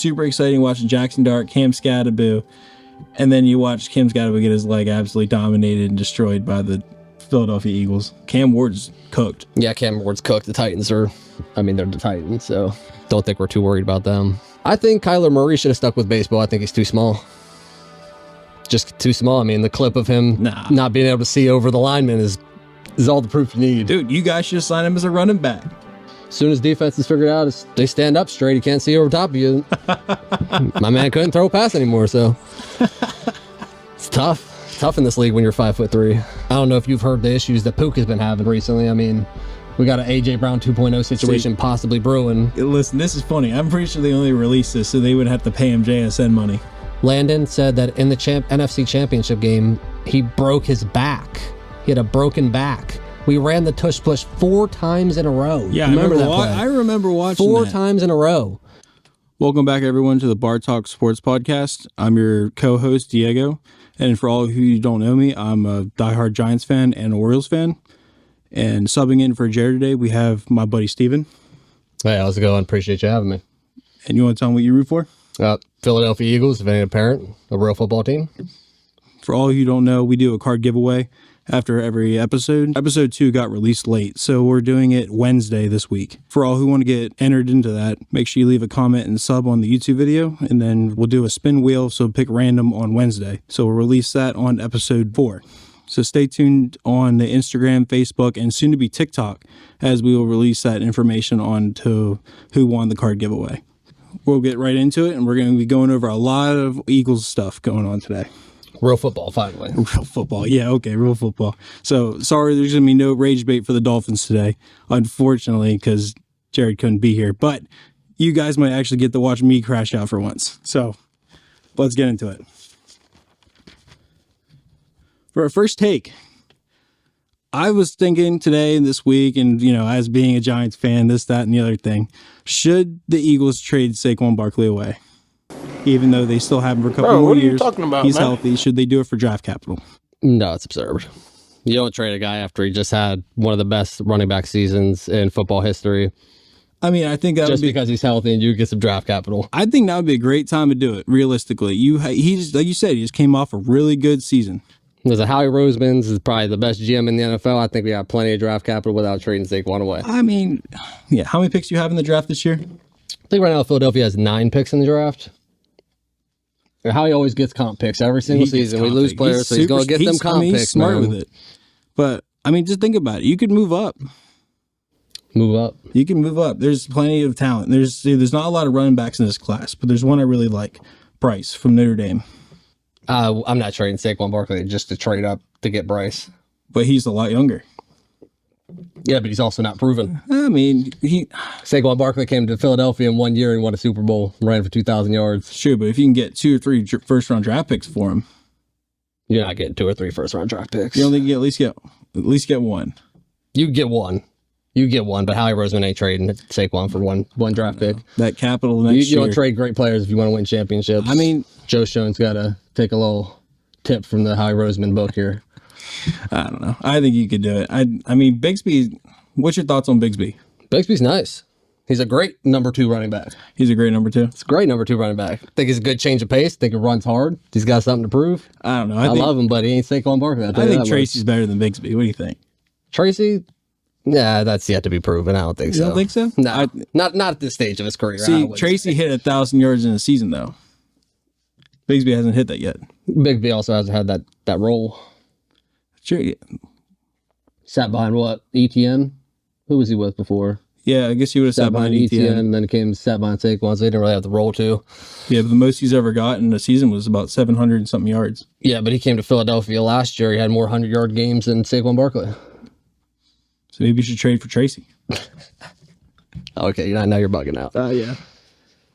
Super exciting watching Jackson Dart, Cam Scadaboo, and then you watch Cam Scadaboo get his leg absolutely dominated and destroyed by the Philadelphia Eagles. Cam Ward's cooked. Yeah, Cam Ward's cooked. The Titans are, they're the Titans, so don't think we're too worried about them. I think Kyler Murray should have stuck with baseball. I think he's too small. Just too small. I mean, the clip of him not being able to see over the lineman is all the proof you need. Dude, you guys should have signed him as a running back. As soon as defense is figured out, they stand up straight. He can't see over top of you. My man couldn't throw a pass anymore, so it's tough. Tough in this league when you're 5'3". I don't know if you've heard the issues that Pook has been having recently. I mean, we got an A.J. Brown 2.0 situation possibly brewing. Listen, this is funny. I'm pretty sure they only released this so they would have to pay him JSN money. Landon said that in the NFC Championship game, he broke his back. He had a broken back. We ran the tush push 4 times in a row. Yeah, I remember watching 4 times in a row. Welcome back, everyone, to the Bar Talk Sports Podcast. I'm your co-host, Diego. And for all of you who don't know me, I'm a diehard Giants fan and Orioles fan. And subbing in for Jared today, we have my buddy Steven. Hey, how's it going? Appreciate you having me. And you want to tell me what you root for? Philadelphia Eagles, if any apparent, a real football team. For all of you who don't know, we do a card giveaway after every episode. Episode 2 got released late, so we're doing it Wednesday this week. For all who want to get entered into that, make sure you leave a comment and sub on the YouTube video, and then we'll do a spin wheel, so pick random on Wednesday. So we'll release that on episode 4. So stay tuned on the Instagram, Facebook, and soon to be TikTok, as we will release that information on to who won the card giveaway. We'll get right into it, and we're going to be going over a lot of Eagles stuff going on today. Real football, finally. Real football. Yeah, okay, real football. So, sorry, there's going to be no rage bait for the Dolphins today, unfortunately, because Jared couldn't be here. But you guys might actually get to watch me crash out for once. So, let's get into it. For our first take, I was thinking today and this week, and, as being a Giants fan, this, that, and the other thing, should the Eagles trade Saquon Barkley away? Even though they still have him for a couple more years. Talking about, he's man? healthy. Should they do it for draft capital? No, it's absurd. You don't trade a guy after he just had one of the best running back seasons in football history. I mean, I think that just because he's healthy and you get some draft capital. I think that would be a great time to do it. Realistically, he just, like you said, he just came off a really good season. There's a Howie Roseman's is probably the best GM in the NFL. I think we have plenty of draft capital without trading Saquon away. I mean, yeah. How many picks do you have in the draft this year? I think right now Philadelphia has 9 picks in the draft. Howie always gets comp picks every single season. We lose players, so he's going to get them comp picks. He's smart with it. But, I mean, just think about it. You could move up. Move up. You can move up. There's plenty of talent. There's not a lot of running backs in this class, but there's one I really like. Bryce from Notre Dame. I'm not trading Saquon Barkley just to trade up to get Bryce. But he's a lot younger. Yeah, but he's also not proven. I mean, Saquon Barkley came to Philadelphia in 1 year and won a Super Bowl, ran for 2,000 yards. Sure, but if you can get 2 or 3 first-round draft picks for him, you're not getting 2 or 3 first-round draft picks. You don't think you at least get one? You get one. You get one, but Howie Roseman ain't trading Saquon for one draft pick. That capital next year. You don't trade great players if you want to win championships. I mean, Joe Schoen's got to take a little tip from the Howie Roseman book here. I don't know. I think you could do it. I mean, Bigsby, what's your thoughts on Bigsby? Bigsby's nice. He's a great number 2 running back. He's a great number 2? It's a great number 2 running back. Think he's a good change of pace. Think he runs hard. He's got something to prove. I don't know. I love him, but he ain't Saquon Barkley. I think Tracy's better than Bigsby. What do you think? Tracy? Yeah, that's yet to be proven. I don't think so. You don't think so? No, not at this stage of his career. See, Tracy hit 1,000 yards in a season, though. Bigsby hasn't hit that yet. Bigsby also hasn't had that role. Sure. Yeah. Sat behind what? ETN? Who was he with before? Yeah, I guess he would have sat behind ETN. And then it sat behind Saquon, so he didn't really have the role to. Yeah, but the most he's ever got in a season was about 700 and something yards. Yeah, but he came to Philadelphia last year. He had more 100-yard games than Saquon Barkley. So maybe you should trade for Tracy. Okay, now you're bugging out. Yeah.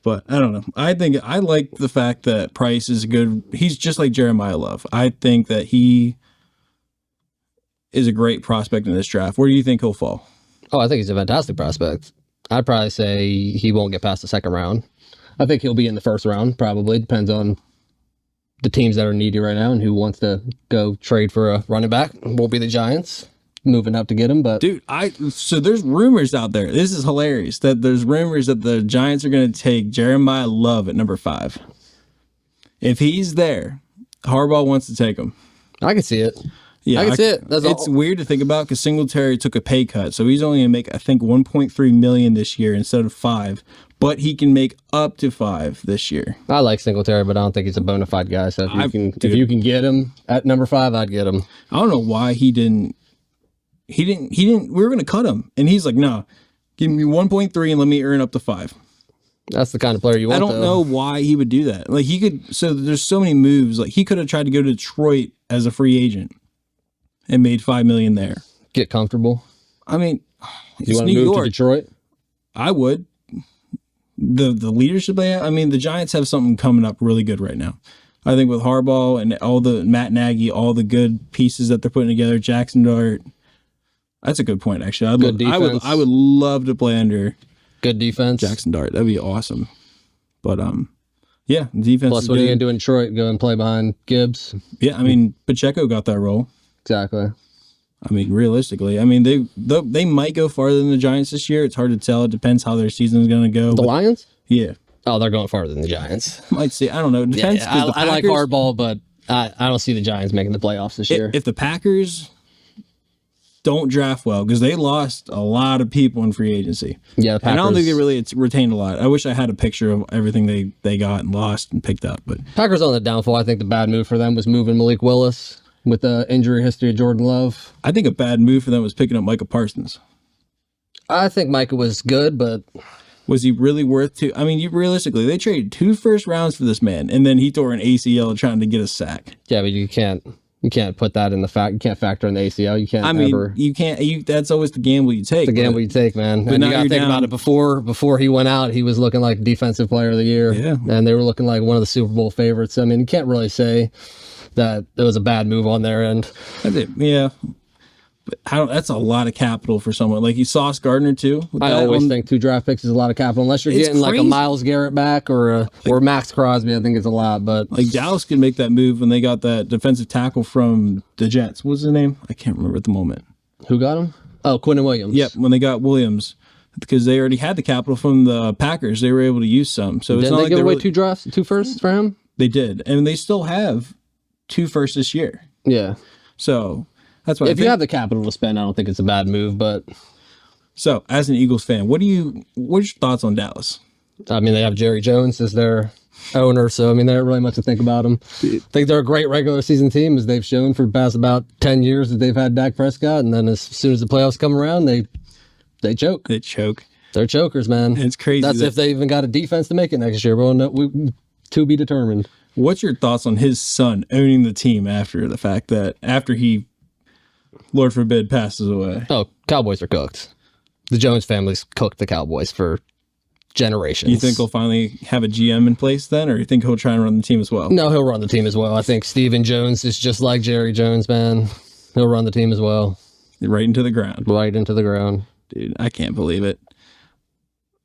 But I don't know. I think I like the fact that Price is good. He's just like Jeremiah Love. I think that he is a great prospect in this draft. Where do you think he'll fall? Oh, I think he's a fantastic prospect. I'd probably say he won't get past the second round. I think he'll be in the first round, probably. Depends on the teams that are needy right now and who wants to go trade for a running back. Won't be the Giants. moving up to get him. But Dude, so there's rumors out there. This is hilarious that there's rumors that the Giants are going to take Jeremiah Love at number 5. If he's there, Harbaugh wants to take him. I can see it. Yeah, I can see it. It's weird to think about because Singletary took a pay cut, so he's only going to make, I think, $1.3 million this year instead of 5. But he can make up to 5 this year. I like Singletary, but I don't think he's a bona fide guy. So if you can get him at number 5, I'd get him. I don't know why he didn't. We were going to cut him, and he's like, "No, give me 1.3 and let me earn up to 5." That's the kind of player you want. I don't know why he would do that. Like he could. So there's so many moves. Like he could have tried to go to Detroit as a free agent and made $5 million there. Get comfortable. I mean, You want to move to Detroit? I would. The leadership they have. I mean, the Giants have something coming up really good right now. I think with Harbaugh and all the Matt Nagy, all the good pieces that they're putting together, Jackson Dart. That's a good point, actually. I would love to play under good defense. Jackson Dart. That'd be awesome. But yeah, defense. Plus, what are you gonna do in Detroit? Go and play behind Gibbs? Yeah, I mean, Pacheco got that role. Exactly. I mean, realistically, I mean they might go farther than the Giants this year. It's hard to tell. It depends how their season is going to go. The Lions? Yeah. Oh, they're going farther than the Giants. Might see. I don't know. It depends. Yeah, I like hardball, but I don't see the Giants making the playoffs this year. If the Packers don't draft well, because they lost a lot of people in free agency. Yeah, the Packers, and I don't think they really retained a lot. I wish I had a picture of everything they got and lost and picked up. But Packers on the downfall. I think the bad move for them was moving Malik Willis with the injury history of Jordan Love. I think a bad move for them was picking up Micah Parsons. I think Micah was good, but was he really worth I mean, realistically, they traded 2 first rounds for this man, and then he tore an ACL trying to get a sack. Yeah, but you can't put that in the fact. You can't factor in the ACL. You can't. I mean, you can't. That's always the gamble you take. The gamble you take, man. And you got to think about it. Before he went out, he was looking like Defensive Player of the Year. Yeah, and they were looking like one of the Super Bowl favorites. I mean, you can't really say that it was a bad move on their end. Yeah. But that's a lot of capital for someone. Like you Sauce Gardner too. I always think 2 draft picks is a lot of capital. Unless you're getting like a Myles Garrett back or Max Crosby, I think it's a lot. But like Dallas could make that move when they got that defensive tackle from the Jets. What's his name? I can't remember at the moment. Who got him? Oh, Quinnen Williams. Yep, when they got Williams. Because they already had the capital from the Packers. They were able to use some. So it's not like they give away 2 firsts for him? They did. And they still have 2 firsts this year. Yeah. So that's why if you have the capital to spend, I don't think it's a bad move. But so, as an Eagles fan, what's your thoughts on Dallas? I mean, they have Jerry Jones as their owner, so I mean, they don't really much to think about them. I think they're a great regular season team, as they've shown for the past about 10 years that they've had Dak Prescott, and then as soon as the playoffs come around, they choke. They choke. They're chokers, man. It's crazy. That's if they even got a defense to make it next year. Well, to be determined. What's your thoughts on his son owning the team after the fact that after he, Lord forbid, passes away? Oh, Cowboys are cooked. The Jones family's cooked the Cowboys for generations. You think he'll finally have a GM in place then, or you think he'll try and run the team as well? No, he'll run the team as well. I think Stephen Jones is just like Jerry Jones, man. He'll run the team as well. Right into the ground. Right into the ground. Dude, I can't believe it.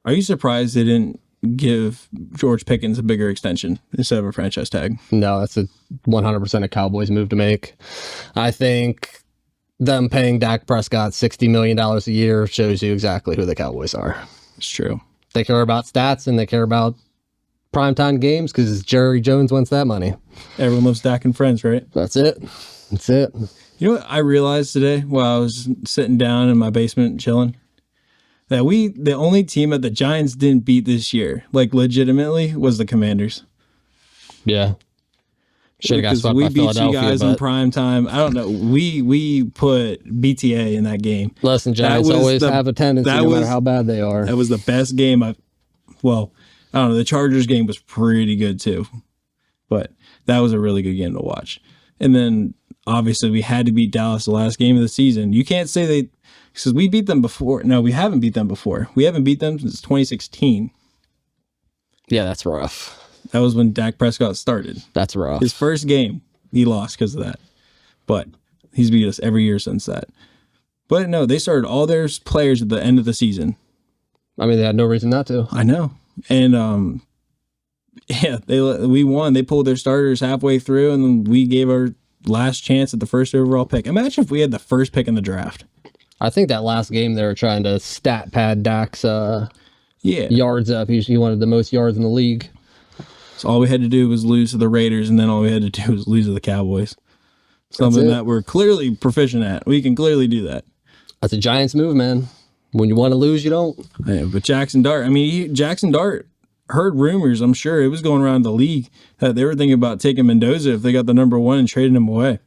Are you surprised they didn't give George Pickens a bigger extension instead of a franchise tag? No, that's a 100% a Cowboys move to make. I think them paying Dak Prescott $60 million a year shows you exactly who the Cowboys are. It's true. They care about stats and they care about primetime games because Jerry Jones wants that money. Everyone loves Dak and friends, right? That's it. That's it. You know what I realized today while I was sitting down in my basement chilling? That the only team that the Giants didn't beat this year, like legitimately, was the Commanders. Yeah. Should have got swept we by beat you guys in but prime time. I don't know. We put BTA in that game. Listen, Giants always have a tendency, no matter how bad they are. That was the best game I don't know. The Chargers game was pretty good too, but that was a really good game to watch. And then obviously we had to beat Dallas the last game of the season. You can't say because we beat them before. No, we haven't beat them before. We haven't beat them since 2016. Yeah, that's rough. That was when Dak Prescott started. That's rough. His first game, he lost because of that. But he's beat us every year since that. But no, they started all their players at the end of the season. I mean, they had no reason not to. I know. And we won. They pulled their starters halfway through, and then we gave our last chance at the first overall pick. Imagine if we had the first pick in the draft. I think that last game they were trying to stat pad Dak's yards up. He wanted the most yards in the league. So all we had to do was lose to the Raiders, and then all we had to do was lose to the Cowboys. Something that we're clearly proficient at. We can clearly do that. That's a Giants move, man. When you want to lose, you don't. Yeah, but Jackson Dart, Jackson Dart heard rumors, I'm sure it was going around the league, that they were thinking about taking Mendoza if they got the number 1 and trading him away.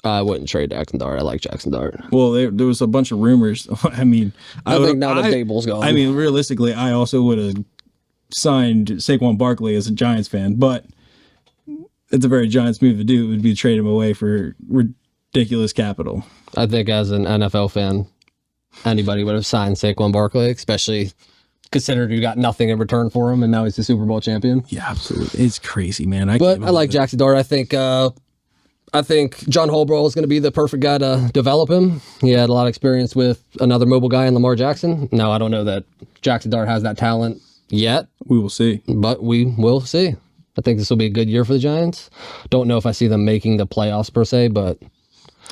I wouldn't trade Jackson Dart. I like Jackson Dart. Well, there was a bunch of rumors. I think now that Daboll's gone. Realistically, I also would have signed Saquon Barkley as a Giants fan, but it's a very Giants move to do. It would be to trade him away for ridiculous capital. I think as an NFL fan, anybody would have signed Saquon Barkley, especially considered you got nothing in return for him, and now he's the Super Bowl champion. Yeah, absolutely. It's crazy, man. I like Jackson Dart. I think John Holbrook is going to be the perfect guy to develop him. He had a lot of experience with another mobile guy in Lamar Jackson. Now, I don't know that Jackson Dart has that talent yet. We will see. But we will see. I think this will be a good year for the Giants. Don't know if I see them making the playoffs per se, but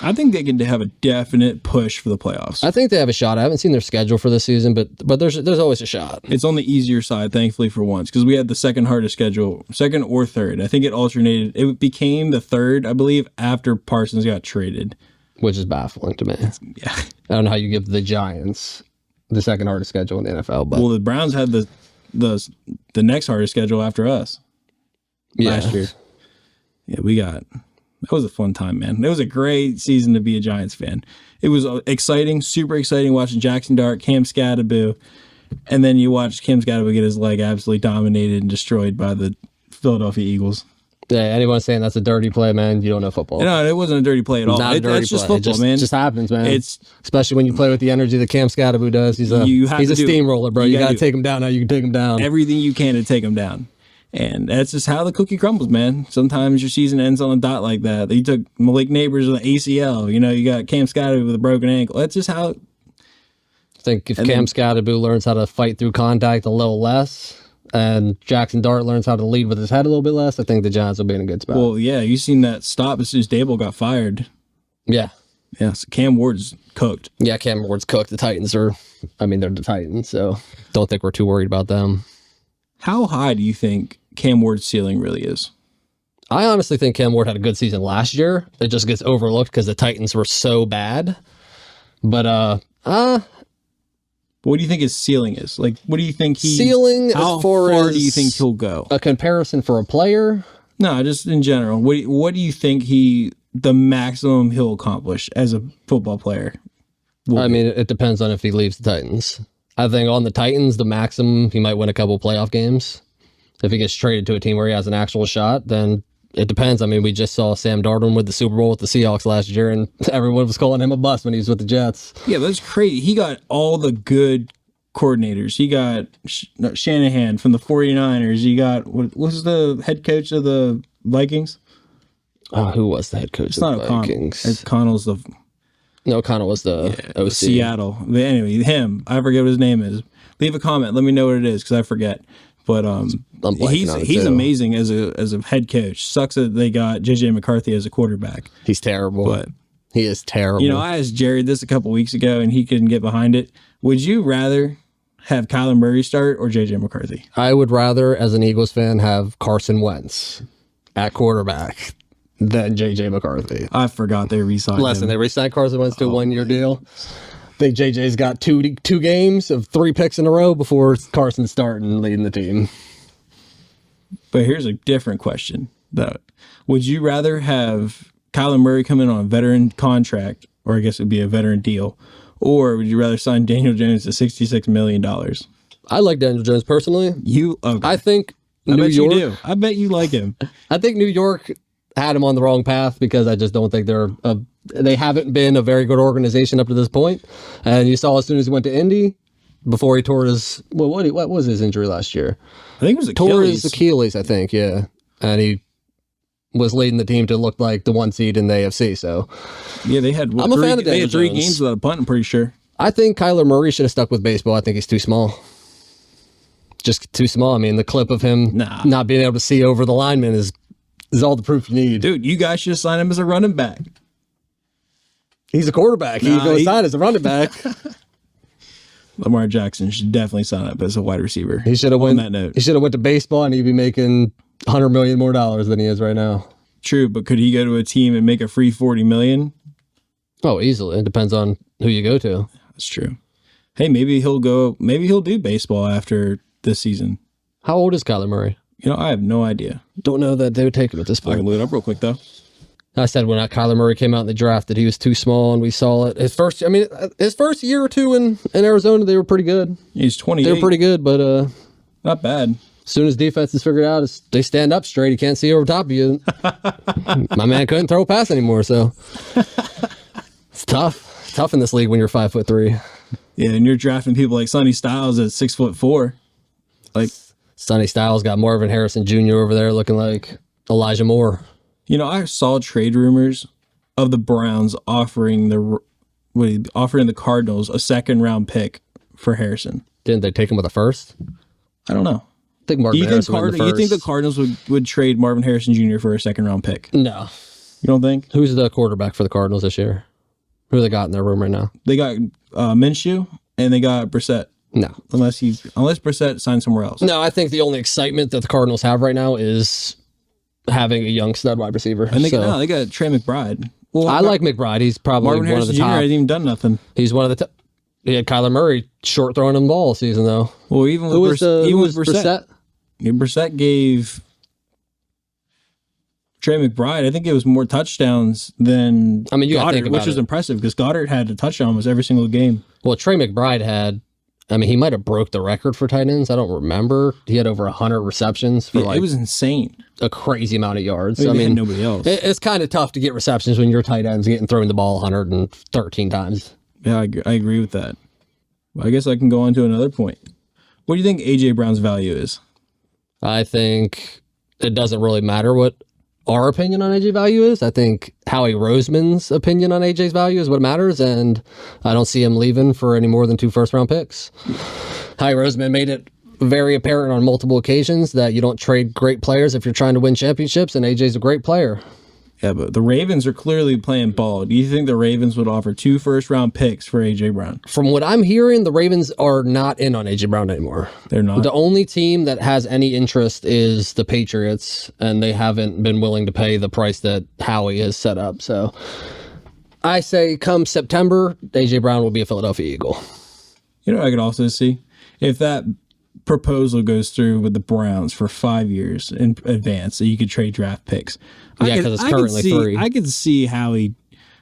I think they can have a definite push for the playoffs. I think they have a shot. I haven't seen their schedule for this season, but there's always a shot. It's on the easier side, thankfully, for once, because we had the second hardest schedule, second or third. I think it alternated. It became the third, I believe, after Parsons got traded. Which is baffling to me. Yeah. I don't know how you give the Giants the second hardest schedule in the NFL. But the Browns had the next hardest schedule after us last year. Yeah, that was a fun time, man. It was a great season to be a Giants fan. It was exciting, super exciting watching Jackson Dart, Cam Scatterboo, and then you watch Cam Scatterboo get his leg absolutely dominated and destroyed by the Philadelphia Eagles. Yeah, anyone saying that's a dirty play, man, you don't know football. No, it wasn't a dirty play at all. Not a dirty That's just play. football, man. It just happens, man. It's especially when you play with the energy that Cam Scatterboo does. He's a steamroller, bro. You got to take him down. Now you can take him down. Everything you can to take him down. And that's just how the cookie crumbles, man. Sometimes your season ends on a dot like that. You took Malik Neighbors with an ACL. You got Cam Scatterboo with a broken ankle. That's just how. I think if Cam Scatterboo learns how to fight through contact a little less, and Jackson Dart learns how to lead with his head a little bit less, I think the Giants will be in a good spot. Well, yeah, you seen that stop as soon as Daboll got fired. Yeah. Yeah, so Cam Ward's cooked. Yeah, Cam Ward's cooked. The Titans they're the Titans, so don't think we're too worried about them. How high do you think Cam Ward's ceiling really is? I honestly think Cam Ward had a good season last year. It just gets overlooked because the Titans were so bad. But what do you think his ceiling is? Like, what do you think how far do you think he'll go? A comparison for a player? No, just in general. What do you think the maximum he'll accomplish as a football player? It depends on if he leaves the Titans. I think on the Titans, the maximum, he might win a couple playoff games. If he gets traded to a team where he has an actual shot, then it depends. We just saw Sam Darnold with the Super Bowl with the Seahawks last year, and everyone was calling him a bust when he was with the Jets. Yeah, that's crazy. He got all the good coordinators. He got Shanahan from the 49ers. He got, what was the head coach of the Vikings? Who was the head coach of the Vikings? O'Connell's the... No, O'Connell was the OC. Seattle. But anyway, him. I forget what his name is. Leave a comment. Let me know what it is because I forget. But he's amazing as a head coach. Sucks that they got JJ McCarthy as a quarterback. He's terrible. But he is terrible. I asked Jared this a couple weeks ago and he couldn't get behind it. Would you rather have Kyler Murray start or JJ McCarthy? I would rather, as an Eagles fan, have Carson Wentz at quarterback than JJ McCarthy. I forgot they re-signed him. Listen, they re-signed Carson Wentz to a one-year deal. I think JJ's got two games of 3 picks in a row before Carson's starting leading the team. But here's a different question, though. Would you rather have Kyler Murray come in on a veteran contract, or I guess it'd be a veteran deal, or would you rather sign Daniel Jones to $66 million? I like Daniel Jones personally. Okay. I think New York... you do. I bet you like him. I think New York had him on the wrong path because I just don't think they haven't been a very good organization up to this point. And you saw as soon as he went to Indy, before he tore his, what was his injury last year? I think it was Achilles. Tore his Achilles, I think, yeah. And he was leading the team to look like the 1 seed in the AFC, so. Yeah, they had, I'm a fan of Daniel Jones. They had 3 games without a punt, I'm pretty sure. I think Kyler Murray should have stuck with baseball. I think he's too small. Just too small. The clip of him not being able to see over the lineman is is all the proof you need. Dude, you guys should sign him as a running back. He's a quarterback. He's going to sign as a running back. Lamar Jackson should definitely sign up as a wide receiver. He should have on went. that note. He should have went to baseball, and he'd be making $100 million more than he is right now. True, but could he go to a team and make a free $40 million? Oh, easily. It depends on who you go to. That's true. Hey, maybe he'll go. Maybe he'll do baseball after this season. How old is Kyler Murray? I have no idea. Don't know that they would take him at this I point. can look it up real quick though. I said when Kyler Murray came out in the draft that he was too small, and we saw it. His first year or two in Arizona, they were pretty good. He's 28. They were pretty good, but not bad. as soon as defense is figured out, they stand up straight. He can't see over top of you. My man couldn't throw a pass anymore, so it's tough. Tough in this league when you're 5'3". Yeah, and you're drafting people like Sonny Styles at 6'4". Like Sonny Styles got Marvin Harrison Jr. over there looking like Elijah Moore. I saw trade rumors of the Browns offering the Cardinals a second-round pick for Harrison. Didn't they take him with a first? I don't know. I think Marvin Harrison went the first. You think the Cardinals would trade Marvin Harrison Jr. for a second-round pick? No. You don't think? Who's the quarterback for the Cardinals this year? Who they got in their room right now? They got Minshew and they got Brissett. No. Unless Brissett signs somewhere else. No, I think the only excitement that the Cardinals have right now is having a young stud wide receiver. And they got Trey McBride. Well, I like McBride. He's probably Marvin one Harrison of the Jr. top. hasn't even done nothing. He's one of the top. He had Kyler Murray short throwing him the ball all season, though. Well, even with Brissett. Yeah, Brissett gave Trey McBride, I think it was more touchdowns than Goddard, which is impressive because Goddard had a touchdown almost every single game. Well, Trey McBride he might have broke the record for tight ends. I don't remember. He had over 100 receptions for it was insane. A crazy amount of yards. They had nobody else. It's kind of tough to get receptions when your tight end's getting thrown the ball 113 times. Yeah, I agree with that. Well, I guess I can go on to another point. What do you think A.J. Brown's value is? I think it doesn't really matter what our opinion on AJ value is. I think Howie Roseman's opinion on AJ's value is what matters, and I don't see him leaving for any more than 2 first-round picks. Howie Roseman made it very apparent on multiple occasions that you don't trade great players if you're trying to win championships, and AJ's a great player. Yeah, but the Ravens are clearly playing ball. Do you think the Ravens would offer 2 first-round picks for A.J. Brown? From what I'm hearing, the Ravens are not in on A.J. Brown anymore. They're not? The only team that has any interest is the Patriots, and they haven't been willing to pay the price that Howie has set up. So I say come September, A.J. Brown will be a Philadelphia Eagle. You know what I could also see? If that proposal goes through with the Browns for 5 years in advance, so you could trade draft picks. Yeah, because it's currently 3. I could see Howie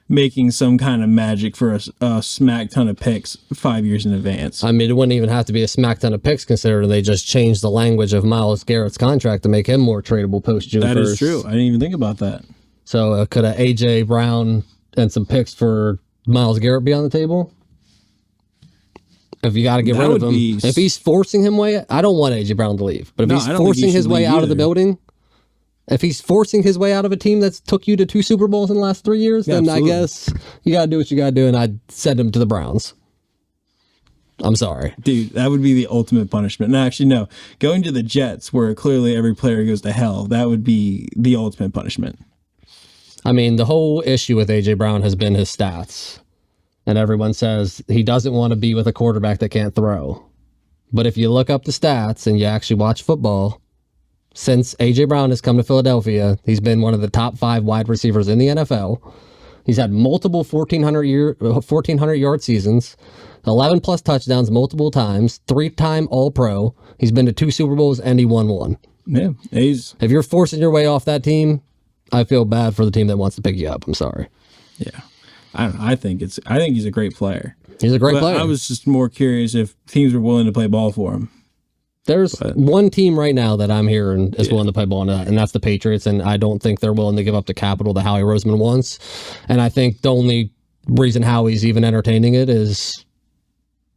making some kind of magic for a smack ton of picks 5 years in advance. I mean, it wouldn't even have to be a smack ton of picks considering they just changed the language of Myles Garrett's contract to make him more tradable post-June 1st. That is true. I didn't even think about that. So could a A.J. Brown and some picks for Myles Garrett be on the table? If you got to get rid of him. If he's forcing him away, I don't want A.J. Brown to leave. But if he's forcing his way out of the building, if he's forcing his way out of a team that's took you to 2 Super Bowls in the last 3 years, then absolutely. I guess you got to do what you got to do, and I'd send him to the Browns. I'm sorry. Dude, that would be the ultimate punishment. No, actually, no. Going to the Jets, where clearly every player goes to hell, that would be the ultimate punishment. I mean, the whole issue with A.J. Brown has been his stats. And everyone says he doesn't want to be with a quarterback that can't throw. But if you look up the stats and you actually watch football, since A.J. Brown has come to Philadelphia, he's been one of the top 5 wide receivers in the NFL. He's had multiple 1,400-yard seasons, 11-plus touchdowns multiple times, 3-time All-Pro. He's been to 2 Super Bowls, and he won 1. Yeah, if you're forcing your way off that team, I feel bad for the team that wants to pick you up. I'm sorry. Yeah. I don't know. I think he's a great player. He's a great player. I was just more curious if teams were willing to play ball for him. There's one team right now that I'm hearing is willing to play ball, and that's the Patriots, and I don't think they're willing to give up the capital that Howie Roseman wants. And I think the only reason Howie's even entertaining it is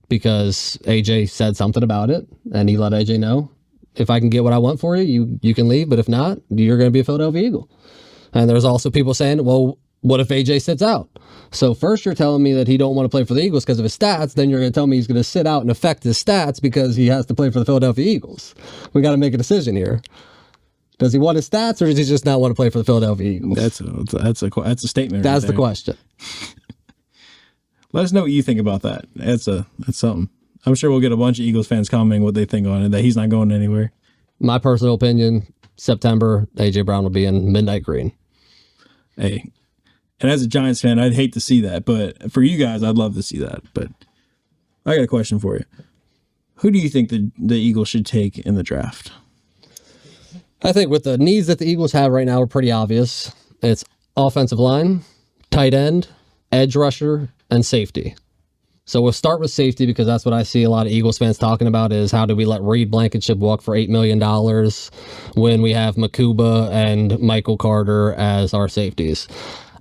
because AJ said something about it, and he let AJ know, if I can get what I want for you, you can leave, but if not, you're going to be a Philadelphia Eagle. And there's also people saying, well, what if AJ sits out? So first you're telling me that he don't want to play for the Eagles because of his stats. Then you're going to tell me he's going to sit out and affect his stats because he has to play for the Philadelphia Eagles. We got to make a decision here. Does he want his stats, or does he just not want to play for the Philadelphia Eagles? That's a statement. That's right the there. question. Let us know what you think about that. That's something. I'm sure we'll get a bunch of Eagles fans commenting what they think on it, that he's not going anywhere. My personal opinion, September, A.J. Brown will be in midnight green. Hey, and as a Giants fan, I'd hate to see that, but for you guys, I'd love to see that. But I got a question for you. Who do you think the Eagles should take in the draft? I think with the needs that the Eagles have right now are pretty obvious. It's offensive line, tight end, edge rusher, and safety. So we'll start with safety because that's what I see a lot of Eagles fans talking about is how do we let Reed Blankenship walk for $8 million when we have Makuba and Michael Carter as our safeties.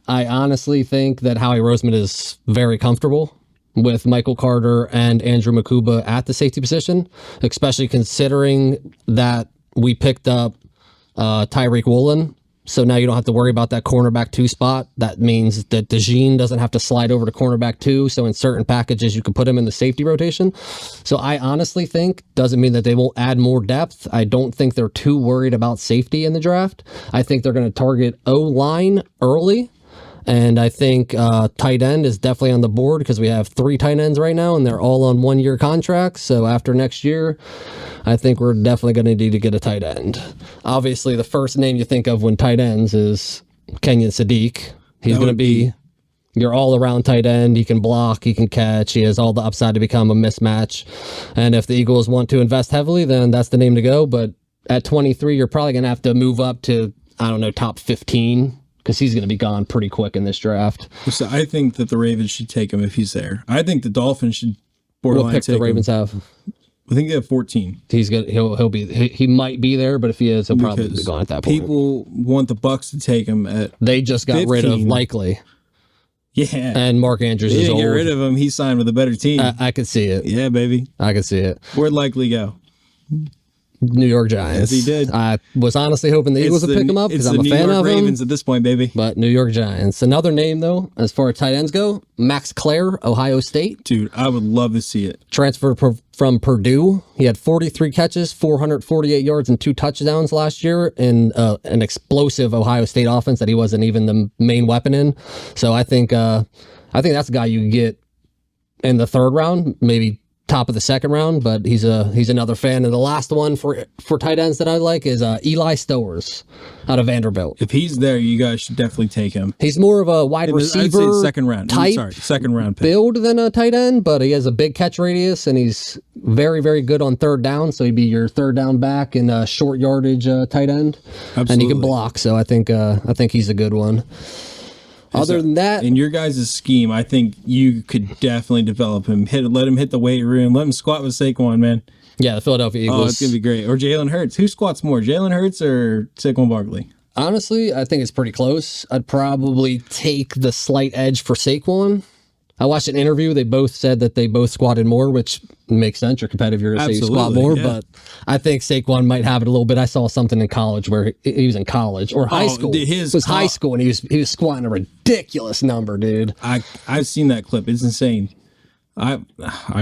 I honestly think that Howie Roseman is very comfortable with Michael Carter and Andrew Makuba at the safety position, especially considering that we picked up Tyreek Woolen. So now you don't have to worry about that cornerback 2 spot. That means that DeJean doesn't have to slide over to cornerback 2. So in certain packages, you can put him in the safety rotation. So I honestly think, doesn't mean that they won't add more depth. I don't think they're too worried about safety in the draft. I think they're going to target O-line early. And I think tight end is definitely on the board because we have 3 tight ends right now and they're all on 1-year contracts. So after next year, I think we're definitely going to need to get a tight end. Obviously, the first name you think of when tight ends is Kenyon Sadiq. He's going to be your all-around tight end. He can block, he can catch. He has all the upside to become a mismatch. And if the Eagles want to invest heavily, then that's the name to go. But at 23, you're probably going to have to move up to, I don't know, top 15. Because he's going to be gone pretty quick in this draft. So I think that the Ravens should take him if he's there. I think the Dolphins should borderline What pick take the Ravens him. have? I think they have 14. He's good. He might be there, but if he is, he'll probably be gone at that point. People want the Bucks to take him at. They just got 15. rid of Likely. Yeah, And Mark Andrews they is didn't old. get rid of him. He signed with a better team. I could see it. Yeah, baby. I could see it. Where'd Likely go? New York Giants. Yes, he did. I was honestly hoping the Eagles would pick him up because I'm a fan of him. Ravens at this point, baby. But New York Giants. Another name, though, as far as tight ends go, Max Clare, Ohio State. Dude, I would love to see it. Transferred from Purdue. He had 43 catches, 448 yards, and 2 touchdowns last year in an explosive Ohio State offense that he wasn't even the main weapon in. So I think that's a guy you get in the 3rd round, maybe top of the 2nd round, but he's another fan. And the last one for tight ends that I like is Eli Stowers out of Vanderbilt. If he's there, you guys should definitely take him. He's more of a wide receiver I'd say 2nd round. type Sorry, 2nd round pick. build than a tight end, but he has a big catch radius and he's very, very good on 3rd down. So he'd be your 3rd down back and a short yardage tight end. Absolutely. And he can block. So I think he's a good one. Other than that, in your guys' scheme, I think you could definitely develop him. Let him hit the weight room. Let him squat with Saquon, man. yeah, the Philadelphia Eagles. Oh, it's gonna be great. Or Jalen Hurts. Who squats more, Jalen Hurts or Saquon Barkley? Honestly, I think it's pretty close. I'd probably take the slight edge for Saquon. I watched an interview. They both said that they both squatted more, which makes sense. You're competitive. You're going to say you squat more, yeah. but I think Saquon might have it a little bit. I saw something in college where he was in college or high school. It was high school, and he was squatting a ridiculous number, dude. I've seen that clip. It's insane. I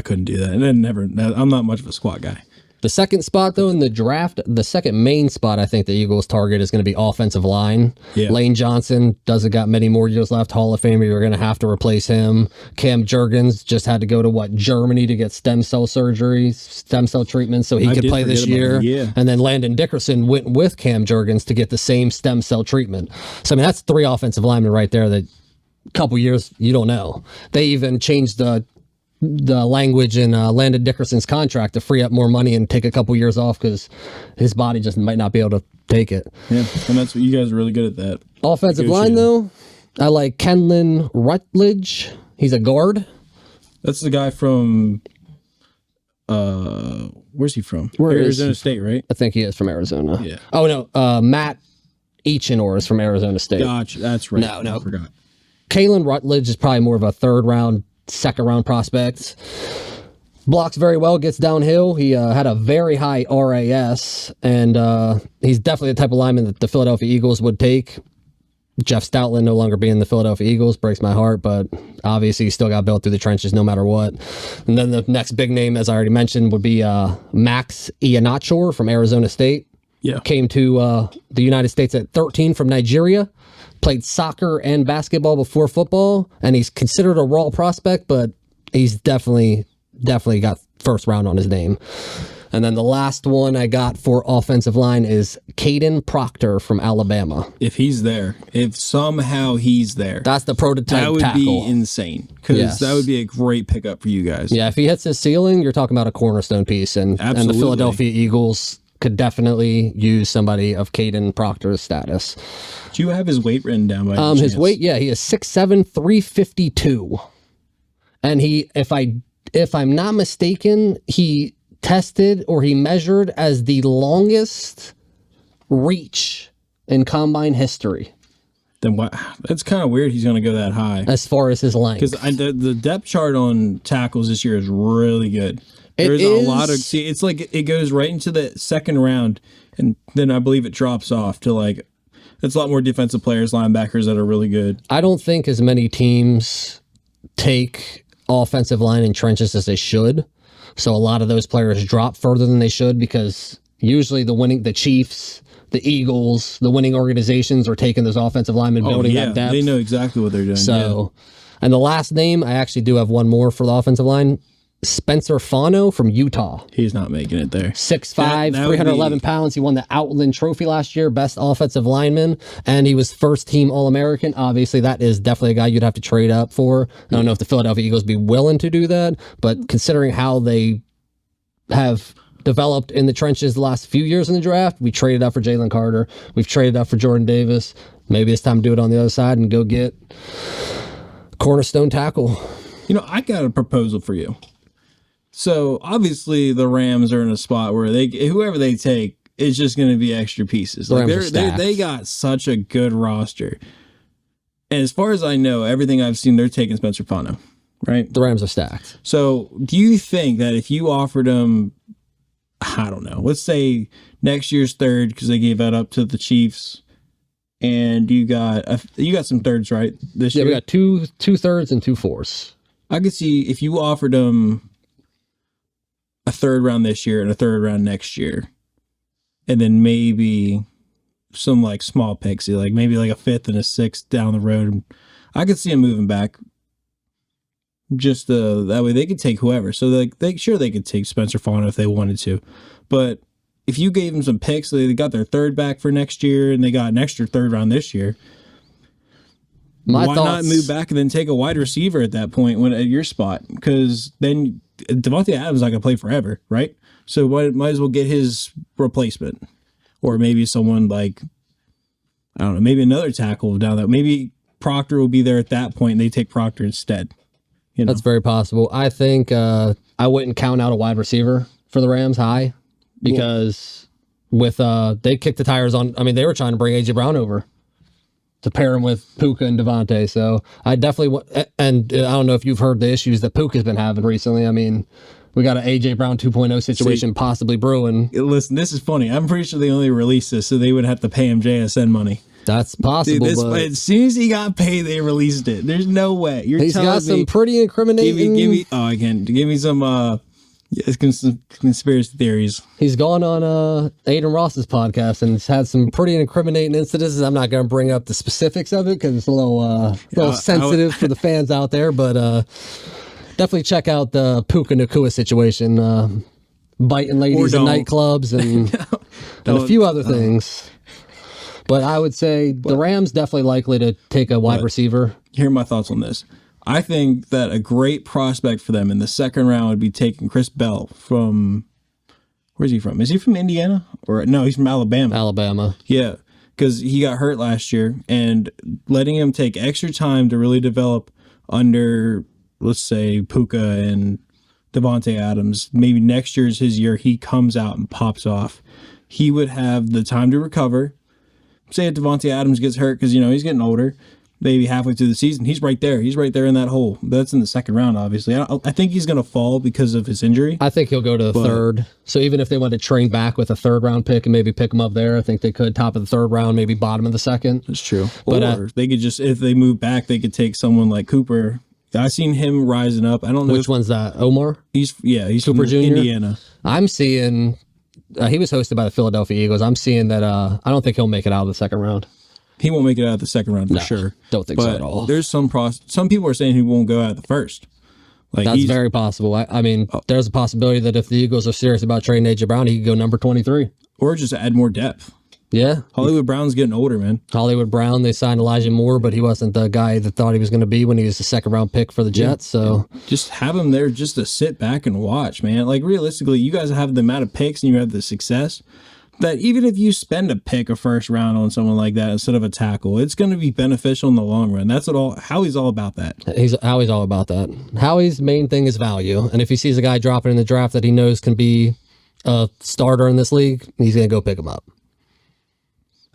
couldn't do that. And then I'm not much of a squat guy. The second spot, though, in the draft, the second main spot I think the Eagles target is going to be offensive line. Yeah. Lane Johnson doesn't got many more years left. Hall of Famer, you're going to have to replace him. Cam Jurgens just had to go to, Germany to get stem cell surgery, stem cell treatment, so he could play this year. Yeah. And then Landon Dickerson went with Cam Jurgens to get the same stem cell treatment. So, I mean, that's 3 offensive linemen right there that a couple years, you don't know. They even changed the language in Landon Dickerson's contract to free up more money and take a couple years off because his body just might not be able to take it. Yeah, and that's what you guys are really good at that. Offensive line, though, I like Kenlin Rutledge. He's a guard. That's the guy from, where's he from? Arizona State, right? I think he is from Arizona. Yeah. Oh, no, Matt Eichenor is from Arizona State. Gotcha, that's right. No. I forgot. Kalen Rutledge is probably more of a 3rd round, 2nd round prospect. Blocks very well, gets downhill. He had a very high RAS, and he's definitely the type of lineman that the Philadelphia Eagles would take. Jeff Stoutland no longer being the Philadelphia Eagles breaks my heart, but obviously he still got built through the trenches no matter what. And then the next big name, as I already mentioned, would be Max Iannachor from Arizona State. Yeah. Came to the United States at 13 from Nigeria. Played soccer and basketball before football, and he's considered a raw prospect, but he's definitely got first round on his name. And then the last one I got for offensive line is Caden Proctor from Alabama. If he's there, if somehow he's there, That's the prototype that would tackle. be insane, because that would be a great pickup for you guys. Yeah, if he hits his ceiling, you're talking about a cornerstone piece, and the Philadelphia Eagles could definitely use somebody of Caden Proctor's status. Do you have his weight written down by any His chance? weight, he is 6'7", 352. And he, if I'm not mistaken, he tested or he measured as the longest reach in combine history. Then what? That's kind of weird. He's going to go that high As far as his length. because the depth chart on tackles this year is really good. There's a lot of it's like it goes right into the second round, and then I believe it drops off to like it's a lot more defensive players, linebackers that are really good. I don't think as many teams take offensive line in trenches as they should. So a lot of those players drop further than they should because usually the Chiefs, the Eagles, the winning organizations are taking those offensive linemen, building that depth. They know exactly what they're doing. So, and the last name, I actually do have one more for the offensive line. Spencer Fano from Utah. He's not making it there. 6'5", That would 311 pounds. He won the Outland Trophy last year, best offensive lineman, and he was first-team All-American. Obviously, that is definitely a guy you'd have to trade up for. I don't know if the Philadelphia Eagles be willing to do that, but considering how they have developed in the trenches the last few years in the draft, we traded up for Jalen Carter. We've traded up for Jordan Davis. Maybe it's time to do it on the other side and go get cornerstone tackle. You know, I got a proposal for you. So obviously the Rams are in a spot where whoever they take is just going to be extra pieces. Like they got such a good roster, and as far as I know, everything I've seen, they're taking Spencer Fano, right? The Rams are stacked. So do you think that if you offered them, I don't know, let's say next year's third because they gave that up to the Chiefs, and you got some thirds right this year? Yeah, we got two thirds and 2 fourths. I could see if you offered them a third round this year and a third round next year, and then maybe some like small picks, like maybe like a fifth and a sixth down the road. I could see them moving back. Just that way they could take whoever. So they could take Spencer Fano if they wanted to, but if you gave them some picks, they got their third back for next year and they got an extra third round this year. Why not move back and then take a wide receiver at that point when at your spot? Because then Devontae Adams is not going to play forever, right? So might as well get his replacement. Or maybe someone like, I don't know, maybe another tackle down that. Maybe Proctor will be there at that point and they take Proctor instead. You know? That's very possible. I think I wouldn't count out a wide receiver for the Rams high because they kicked the tires on. I mean, they were trying to bring A.J. Brown over to pair him with Puka and Devontae. So I definitely and I don't know if you've heard the issues that Puka's been having recently. I mean, we got an A.J. Brown 2.0 situation possibly brewing. Listen, this is funny. I'm pretty sure they only released this so they would have to pay him JSN money. That's possible. Dude, but as soon as he got paid, they released it. There's no way. He's got some pretty incriminating. Give me. Oh, I can give me some conspiracy theories. He's gone on Aiden Ross's podcast and had some pretty incriminating incidents. I'm not going to bring up the specifics of it because it's a little sensitive for the fans out there. But definitely check out the Puka Nacua situation, biting ladies in nightclubs and and a few other things. But I would say the Rams definitely likely to take a wide receiver. Here are my thoughts on this. I think that a great prospect for them in the second round would be taking Chris Bell from, where's he from? Is he from Indiana? Or no, he's from Alabama. Alabama. Yeah, because he got hurt last year, and letting him take extra time to really develop under, let's say, Puka and Devontae Adams. Maybe next year's his year, he comes out and pops off. He would have the time to recover. Say if Devontae Adams gets hurt because, he's getting older, maybe halfway through the season, he's right there. He's right there in that hole. But that's in the second round, obviously. I think he's going to fall because of his injury. I think he'll go to the third. So even if they want to train back with a third round pick and maybe pick him up there, I think they could top of the third round, maybe bottom of the second. That's true. But or they could just, if they move back, they could take someone like Cooper. I've seen him rising up. I don't know. Which one's that? Omar? He's Cooper from Jr.? Indiana. I'm seeing He was hosted by the Philadelphia Eagles. I'm seeing that. I don't think he'll make it out of the second round. He won't make it out of the second round for sure. Don't think so at all. There's some people are saying he won't go out of the first. Like That's very possible. I mean, there's a possibility that if the Eagles are serious about trading A.J. Brown, he could go number 23. Or just add more depth. Yeah. Hollywood Brown's getting older, man. Hollywood Brown, they signed Elijah Moore, but he wasn't the guy that thought he was going to be when he was the second round pick for the Jets. So just have him there just to sit back and watch, man. Like realistically, you guys have the amount of picks and you have the success that even if you spend a pick a first round on someone like that instead of a tackle, it's going to be beneficial in the long run. That's what Howie's all about that. Howie's all about that. Howie's main thing is value. And if he sees a guy dropping in the draft that he knows can be a starter in this league, he's going to go pick him up.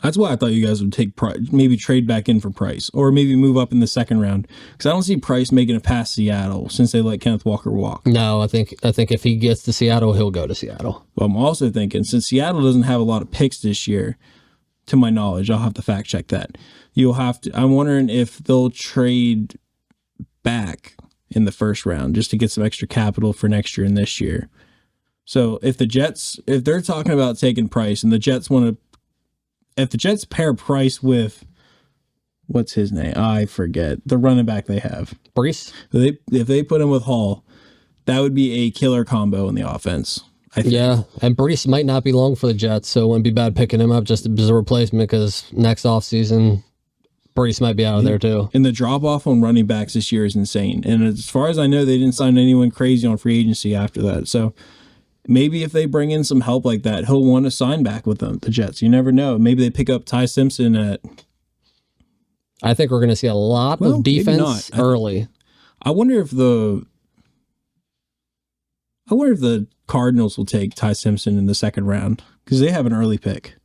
That's why I thought you guys would take maybe trade back in for Price, or maybe move up in the second round. Because I don't see Price making it past Seattle since they let Kenneth Walker walk. No, I think if he gets to Seattle, he'll go to Seattle. Well, I'm also thinking since Seattle doesn't have a lot of picks this year, to my knowledge, I'll have to fact check that. I'm wondering if they'll trade back in the first round just to get some extra capital for next year and this year. So if they're talking about taking Price and the Jets if the Jets pair Price with, what's his name? I forget. The running back they have. Brees? If they put him with Hall, that would be a killer combo in the offense, I think. Yeah, and Brees might not be long for the Jets, so it wouldn't be bad picking him up just as a replacement because next offseason, Brees might be out of there too. And the drop-off on running backs this year is insane. And as far as I know, they didn't sign anyone crazy on free agency after that. So maybe if they bring in some help like that, he'll want to sign back with them, the Jets. You never know. Maybe they pick up Ty Simpson at... I think we're going to see a lot of defense early. I wonder if the Cardinals will take Ty Simpson in the second round because they have an early pick.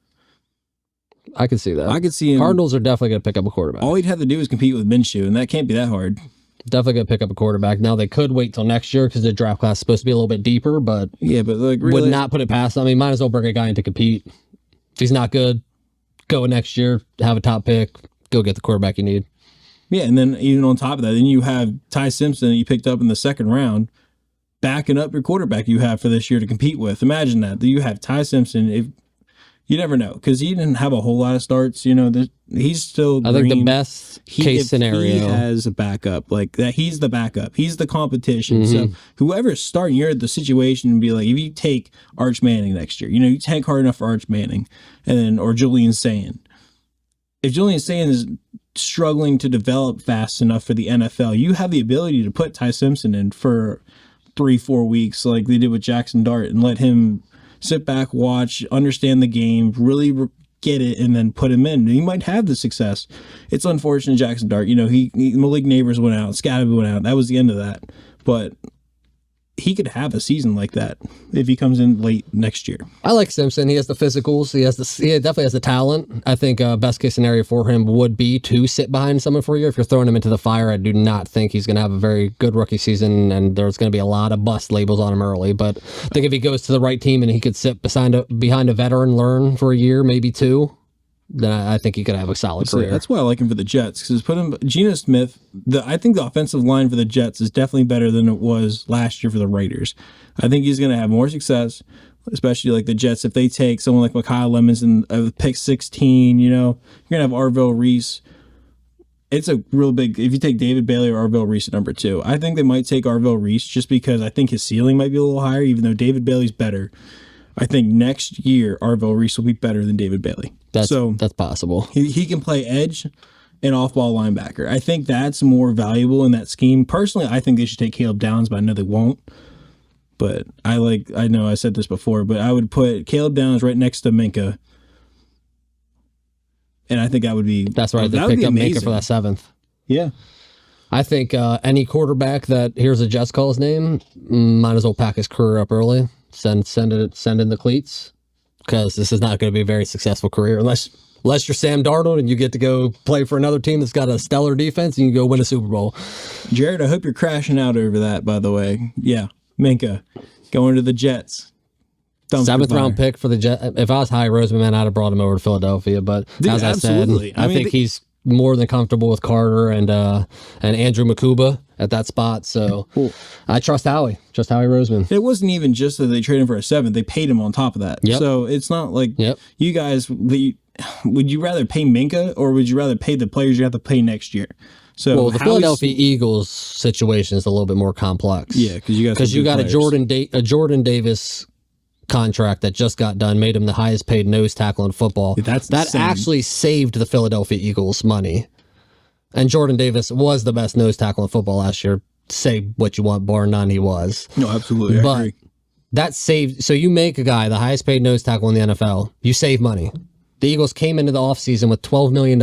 I could see that. I could see him. Cardinals are definitely going to pick up a quarterback. All he'd have to do is compete with Minshew, and that can't be that hard. Definitely going to pick up a quarterback. Now, they could wait till next year because the draft class is supposed to be a little bit deeper, but like would not put it past them. I mean, might as well bring a guy in to compete. If he's not good, go next year, have a top pick, go get the quarterback you need. Yeah, and then even on top of that, then you have Ty Simpson that you picked up in the second round, backing up your quarterback you have for this year to compete with. Imagine that you have Ty Simpson. You never know because he didn't have a whole lot of starts. He's still. I think the best case scenario he has a backup like that. He's the backup. He's the competition. So whoever's starting, you're at the situation and be like, if you take Arch Manning next year, you tank hard enough for Arch Manning, or Julian Sayin. If Julian Sayin is struggling to develop fast enough for the NFL, you have the ability to put Ty Simpson in for 3-4 weeks like they did with Jackson Dart and let him sit back, watch, understand the game, really get it, and then put him in. He might have the success. It's unfortunate Jackson Dart. Malik Neighbors went out, Scatterby went out. That was the end of that. But he could have a season like that if he comes in late next year. I like Simpson. He has the physicals. He definitely has the talent. I think best case scenario for him would be to sit behind someone for a year. If you're throwing him into the fire, I do not think he's going to have a very good rookie season, and there's going to be a lot of bust labels on him early. But I think if he goes to the right team and he could sit behind a veteran, learn for a year, maybe two, then I think he could have a solid career. That's why I like him for the Jets, because Geno Smith, I think the offensive line for the Jets is definitely better than it was last year for the Raiders. I think he's going to have more success, especially like the Jets. If they take someone like Mekhi Lemons and pick 16, you're going to have Arvell Reese. It's a real big, if you take David Bailey or Arvell Reese at number 2, I think they might take Arvell Reese just because I think his ceiling might be a little higher, even though David Bailey's better. I think next year Arvell Reese will be better than David Bailey. That's possible. He can play edge and off-ball linebacker. I think that's more valuable in that scheme. Personally, I think they should take Caleb Downs, but I know they won't. But I know I said this before, but I would put Caleb Downs right next to Minka. And I think that would be... That's right. They picked up Minka for that 7th. Yeah. I think any quarterback that hears a Jets call his name might as well pack his career up early. Send in the cleats, because this is not going to be a very successful career unless you're Sam Darnold and you get to go play for another team that's got a stellar defense and you can go win a Super Bowl. Jared, I hope you're crashing out over that, by the way. Yeah, Minka going to the Jets. 7th round pick for the Jets. If I was Howie Roseman, man, I'd have brought him over to Philadelphia. But as I said, I think he's more than comfortable with Carter and Andrew Makuba at that spot. So I trust Howie. Trust Howie Roseman. It wasn't even just that they traded him for a 7th. They paid him on top of that. Yep. So it's not like you guys, would you rather pay Minka or would you rather pay the players you have to pay next year? So the Philadelphia Eagles situation is a little bit more complex. Yeah, because you got a Jordan Davis contract that just got done, made him the highest paid nose tackle in football. That actually saved the Philadelphia Eagles money. And Jordan Davis was the best nose tackle in football last year. Say what you want, bar none, he was. No, absolutely. I agree. That saved. So you make a guy the highest paid nose tackle in the NFL, you save money. The Eagles came into the offseason with $12 million.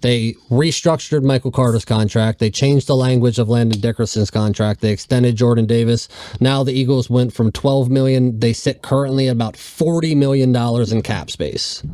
They restructured Michael Carter's contract. They changed the language of Landon Dickerson's contract. They extended Jordan Davis. Now the Eagles went from $12 million. They sit currently at about $40 million in cap space.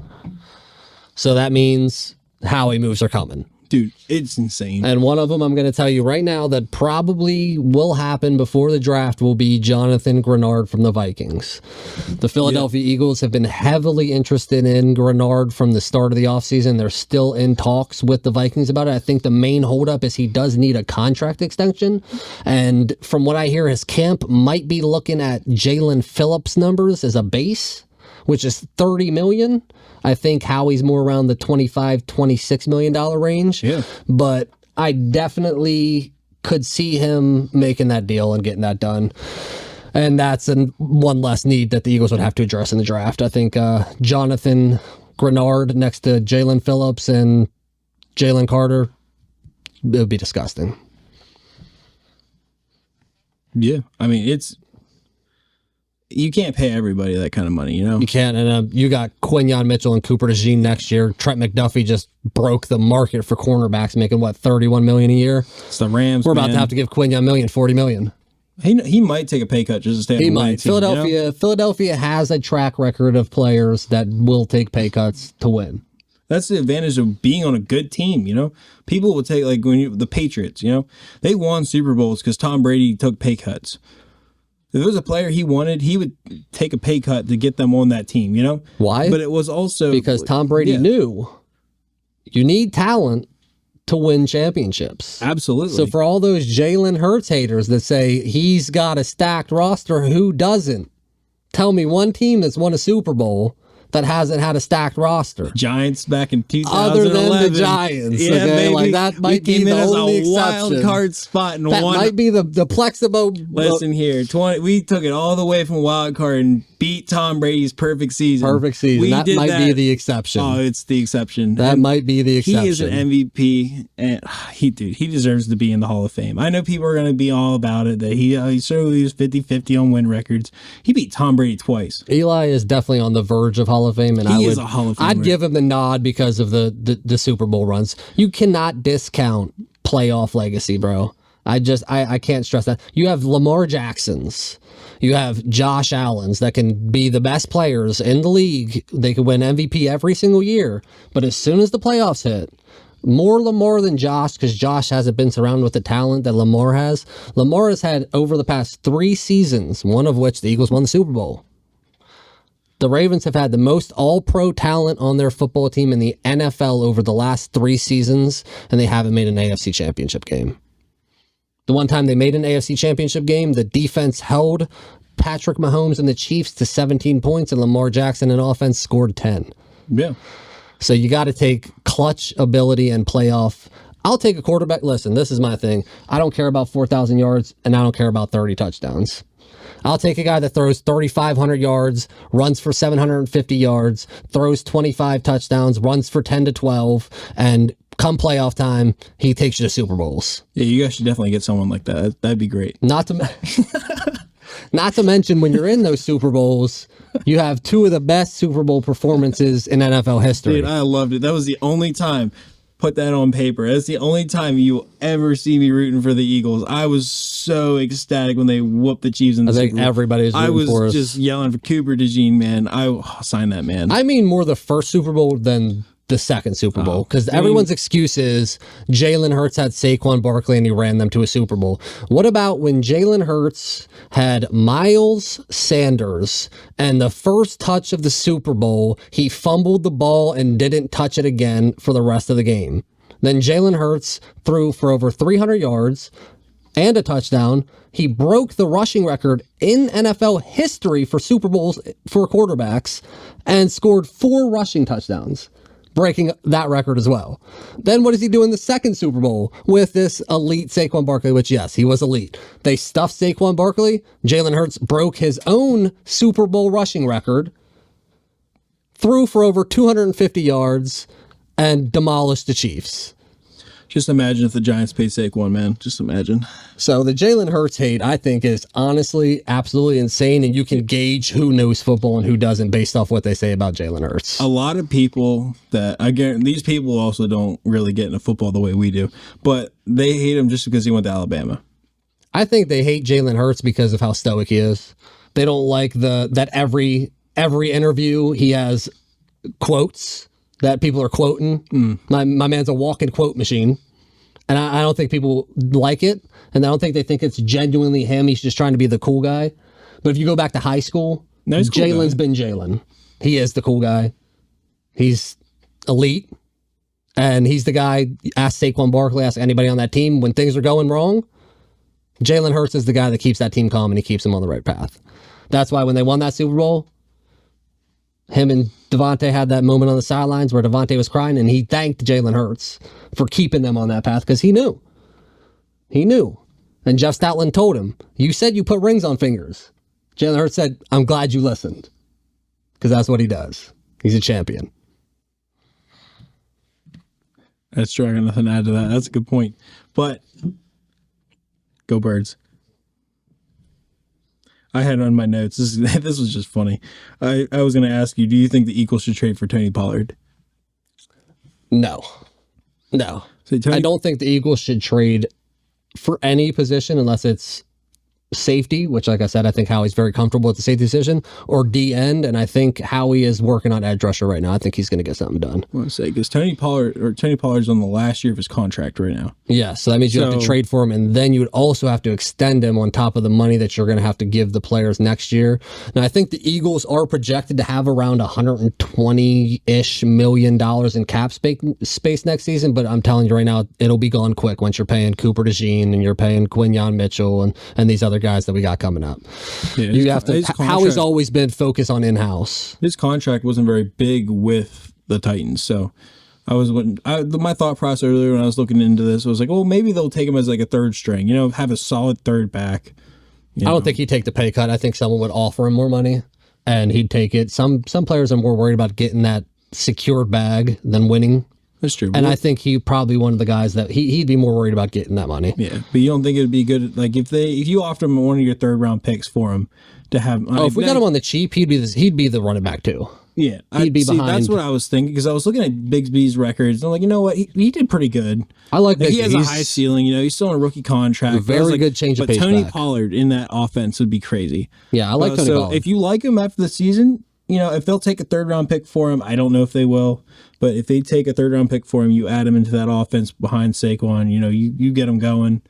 So that means Howie moves are coming. Dude, it's insane. And one of them I'm going to tell you right now that probably will happen before the draft will be Jonathan Grenard from the Vikings. The Philadelphia Eagles have been heavily interested in Grenard from the start of the offseason. They're still in talks with the Vikings about it. I think the main holdup is he does need a contract extension. And from what I hear, his camp might be looking at Jalen Phillips numbers as a base, which is $30 million. I think Howie's more around the $25-26 million range. Yeah. But I definitely could see him making that deal and getting that done. And that's one less need that the Eagles would have to address in the draft. I think Jonathan Grenard next to Jalen Phillips and Jalen Carter, it would be disgusting. Yeah. I mean, you can't pay everybody that kind of money, you know? You can't. And you got Quinyon Mitchell and Cooper DeJean next year. Trent McDuffie just broke the market for cornerbacks, making, $31 million a year? It's the Rams, We're about to have to give Quinyon $40 million. He might take a pay cut just to stay on the might. team, Philadelphia has a track record of players that will take pay cuts to win. That's the advantage of being on a good team, you know? People will take, the Patriots, you know? They won Super Bowls because Tom Brady took pay cuts. If there was a player he wanted, he would take a pay cut to get them on that team, you know? Why? But it was also... Because Tom Brady knew you need talent to win championships. Absolutely. So for all those Jalen Hurts haters that say he's got a stacked roster, who doesn't? Tell me one team that's won a Super Bowl that hasn't had a stacked roster. Giants back in 2011. Other than the Giants. Yeah, okay? baby. That might be the only exception. Wild card spot. That might be the Plexibo. Listen here. We took it all the way from wild card and beat Tom Brady's perfect season. That might be the exception. Oh, it's the exception. That might be the exception. He is an MVP, and he deserves to be in the Hall of Fame. I know people are going to be all about it, that he certainly was 50-50 on win records. He beat Tom Brady twice. Eli is definitely on the verge of Hall of Fame, and he is a Hall of Famer. I'd give him the nod because of the Super Bowl runs. You cannot discount playoff legacy, bro. I can't stress that. You have Lamar Jacksons. You have Josh Allens that can be the best players in the league. They could win MVP every single year. But as soon as the playoffs hit, more Lamar than Josh, because Josh hasn't been surrounded with the talent that Lamar has. Lamar has had, over the past 3 seasons, one of which the Eagles won the Super Bowl. The Ravens have had the most all-pro talent on their football team in the NFL over the last 3 seasons, and they haven't made an AFC championship game. The one time they made an AFC championship game, the defense held Patrick Mahomes and the Chiefs to 17 points, and Lamar Jackson in offense scored 10. Yeah. So you got to take clutch ability and playoff. I'll take a quarterback. Listen, this is my thing. I don't care about 4,000 yards, and I don't care about 30 touchdowns. I'll take a guy that throws 3,500 yards, runs for 750 yards, throws 25 touchdowns, runs for 10 to 12, and come playoff time, he takes you to Super Bowls. Yeah, you guys should definitely get someone like that. That'd be great. Not to mention, when you're in those Super Bowls, you have 2 of the best Super Bowl performances in NFL history. Dude, I loved it. That was the only time. Put that on paper. That's the only time you'll ever see me rooting for the Eagles. I was so ecstatic when they whooped the Chiefs in the Super Bowl. Everybody's rooting for us. I was just yelling for Cooper DeJean, man. I sign that man. I mean more the first Super Bowl than the second Super Bowl, because everyone's excuse is Jalen Hurts had Saquon Barkley and he ran them to a Super Bowl. What about when Jalen Hurts had Miles Sanders and the first touch of the Super Bowl, he fumbled the ball and didn't touch it again for the rest of the game? Then Jalen Hurts threw for over 300 yards and a touchdown. He broke the rushing record in NFL history for Super Bowls for quarterbacks and scored 4 rushing touchdowns, breaking that record as well. Then what does he do in the second Super Bowl with this elite Saquon Barkley, which, yes, he was elite. They stuffed Saquon Barkley. Jalen Hurts broke his own Super Bowl rushing record, threw for over 250 yards, and demolished the Chiefs. Just imagine if the Giants paid Saquon, man. Just imagine. So the Jalen Hurts hate, I think, is honestly absolutely insane, and you can gauge who knows football and who doesn't based off what they say about Jalen Hurts. A lot of people that, I guarantee, these people also don't really get into football the way we do, but they hate him just because he went to Alabama. I think they hate Jalen Hurts because of how stoic he is. They don't like that every interview he has quotes that people are quoting. My man's a walking quote machine. And I don't think people like it. And I don't think they think it's genuinely him. He's just trying to be the cool guy. But if you go back to high school, Jalen's been Jalen. He is the cool guy. He's elite. And he's the guy, ask Saquon Barkley, ask anybody on that team, when things are going wrong, Jalen Hurts is the guy that keeps that team calm and he keeps them on the right path. That's why when they won that Super Bowl, him and Devontae had that moment on the sidelines where Devontae was crying, and he thanked Jalen Hurts for keeping them on that path because he knew. He knew. And Jeff Stoutland told him, you said you put rings on fingers. Jalen Hurts said, I'm glad you listened, because that's what he does. He's a champion. That's true. I got nothing to add to that. That's a good point. But go Birds. I had on my notes. This was just funny. I was going to ask you, do you think the Eagles should trade for Tony Pollard? No. I don't think the Eagles should trade for any position unless it's safety, which, like I said, I think Howie's very comfortable with the safety position, or D end, and I think Howie is working on edge rusher right now. I think he's going to get something done. I want to say, because Tony Pollard's on the last year of his contract right now. Yeah, so that means you have to trade for him, and then you would also have to extend him on top of the money that you're going to have to give the players next year. Now, I think the Eagles are projected to have around $120-ish million in cap space next season, but I'm telling you right now, it'll be gone quick once you're paying Cooper DeJean and you're paying Quinyon Mitchell and these other guys that we got coming up. Yeah, you have to. Howie's always been focused on in-house. His contract wasn't very big with the Titans, so my thought process earlier when I was looking into this was like, well, maybe they'll take him as like a third string, have a solid third back. I don't think he'd take the pay cut. I think someone would offer him more money and he'd take it. Some players are more worried about getting that secured bag than winning. That's true. And I think he'd probably one of the guys that he'd be more worried about getting that money. Yeah, but you don't think it'd be good, like if you offered him one of your third round picks for him to have? If we got him on the cheap, he'd be the running back too. Yeah, he'd be behind. That's what I was thinking, because I was looking at Bigsby's records. And I'm like, you know what? He did pretty good. I like Bigsby. He has a high ceiling. He's still on a rookie contract. Very good change of pace. But Tony back. Pollard in that offense would be crazy. Yeah, I like Tony Pollard. If you like him after the season, if they'll take a third round pick for him, I don't know if they will. But if they take a third round pick for him, you add him into that offense behind Saquon, you get him going.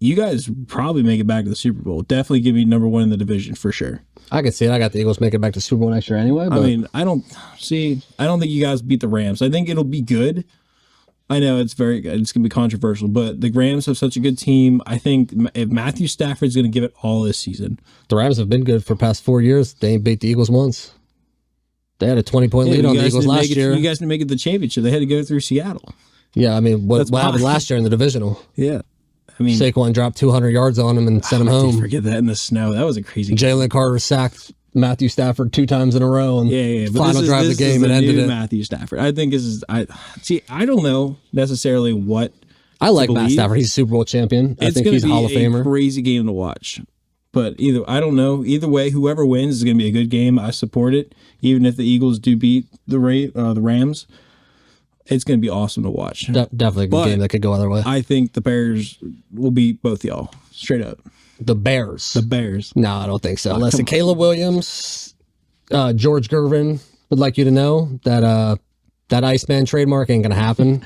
You guys probably make it back to the Super Bowl. Definitely give me number one in the division for sure. I can see it. I got the Eagles making it back to Super Bowl next year anyway. But I don't think you guys beat the Rams. I think it'll be good. I know it's very good. It's going to be controversial, but the Rams have such a good team. I think if Matthew Stafford's going to give it all this season. The Rams have been good for the past 4 years. They ain't beat the Eagles once. They had a 20-point lead on the Eagles last year. You guys didn't make it to the championship. They had to go through Seattle. Yeah, what happened last year in the divisional? Yeah. Saquon dropped 200 yards on him and sent him home. Forget that in the snow. That was a crazy game. Jalen Carter sacked Matthew Stafford 2 times in a row. And final drive of the game and ended it. Matthew Stafford. I think this is. I don't know necessarily what. I like Matt Stafford. He's a Super Bowl champion. I think he's a Hall of Famer. It's crazy game to watch. But I don't know. Either way, whoever wins is going to be a good game. I support it. Even if the Eagles do beat the Rams, it's going to be awesome to watch. Definitely a good game that could go either way. I think the Bears will beat both y'all. Straight up. The Bears? No, I don't think so. Listen, Caleb Williams, George Gervin would like you to know that that Iceman trademark ain't gonna happen.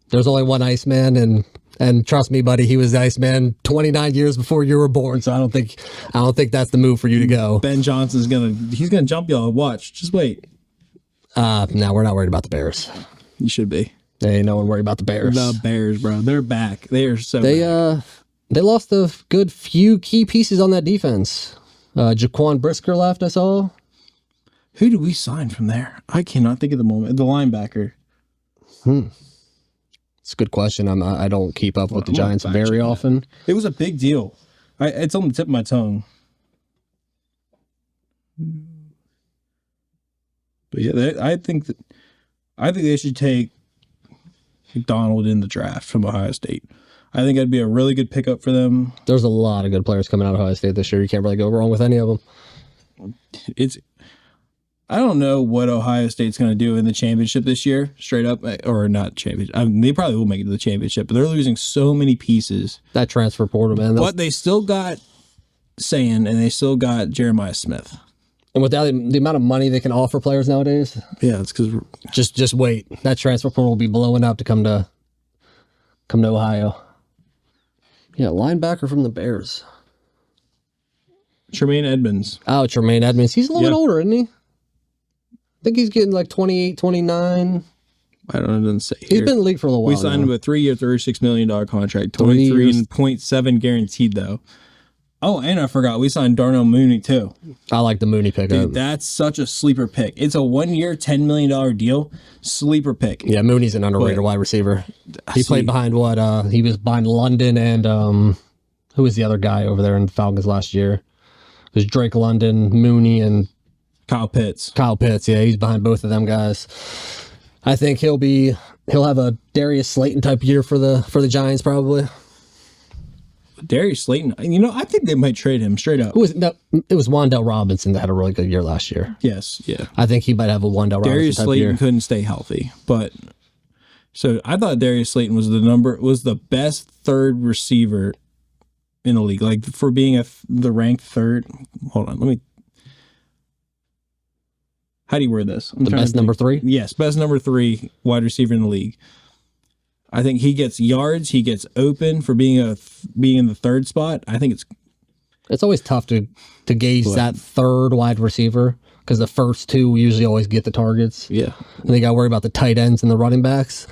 There's only one Iceman, and trust me, buddy, he was the Iceman 29 years before you were born. So I don't think that's the move for you to go. Ben Johnson's he's gonna jump y'all. Watch, just wait. No, we're not worried about the Bears. You should be. Hey, no one worried about the Bears. The Bears, bro, they're back. They are so. They lost a good few key pieces on that defense. Jaquan Brisker left, I saw. Who did we sign from there? I cannot think of the moment. The linebacker. It's a good question. I don't keep up with the Giants very often. It was a big deal. It's on the tip of my tongue. But yeah, I think they should take McDonald in the draft from Ohio State. I think that'd be a really good pickup for them. There's a lot of good players coming out of Ohio State this year. You can't really go wrong with any of them. I don't know what Ohio State's going to do in the championship this year, straight up, or not championship. I mean, they probably will make it to the championship, but they're losing so many pieces. That transfer portal, man. But they still got Sand, and they still got Jeremiah Smith. And without the amount of money they can offer players nowadays, yeah, it's because just wait. That transfer portal will be blowing up to come to Ohio. Yeah, linebacker from the Bears. Tremaine Edmonds. Oh, Tremaine Edmonds. He's a little bit older, isn't he? I think he's getting like 28, 29. I don't know. It doesn't say here. He's been in the league for a little while. We signed him a 3-year, $36 million contract. 23.7 guaranteed, though. Oh, and I forgot. We signed Darnell Mooney, too. I like the Mooney pickup. Dude, that's such a sleeper pick. It's a 1-year, $10 million deal. Sleeper pick. Yeah, Mooney's an underrated wide receiver. He played behind he was behind London and who was the other guy over there in the Falcons last year? It was Drake London, Mooney, and Kyle Pitts. Yeah, he's behind both of them guys. I think he'll have a Darius Slayton type year for the Giants probably. Darius Slayton, I think they might trade him straight up. It was Wan'Dale Robinson that had a really good year last year. Yes, yeah. I think he might have a Wan'Dale Robinson Darius type Slayton year. couldn't stay healthy, but so I thought Darius Slayton was the best third receiver in the league, like for being the ranked third. Hold on, how do you word this? The best number 3? Yes, best number 3 wide receiver in the league. I think he gets yards. He gets open for being in the third spot. I think it's always tough to gauge that third wide receiver because the first 2 usually always get the targets. Yeah, and they got to worry about the tight ends and the running backs.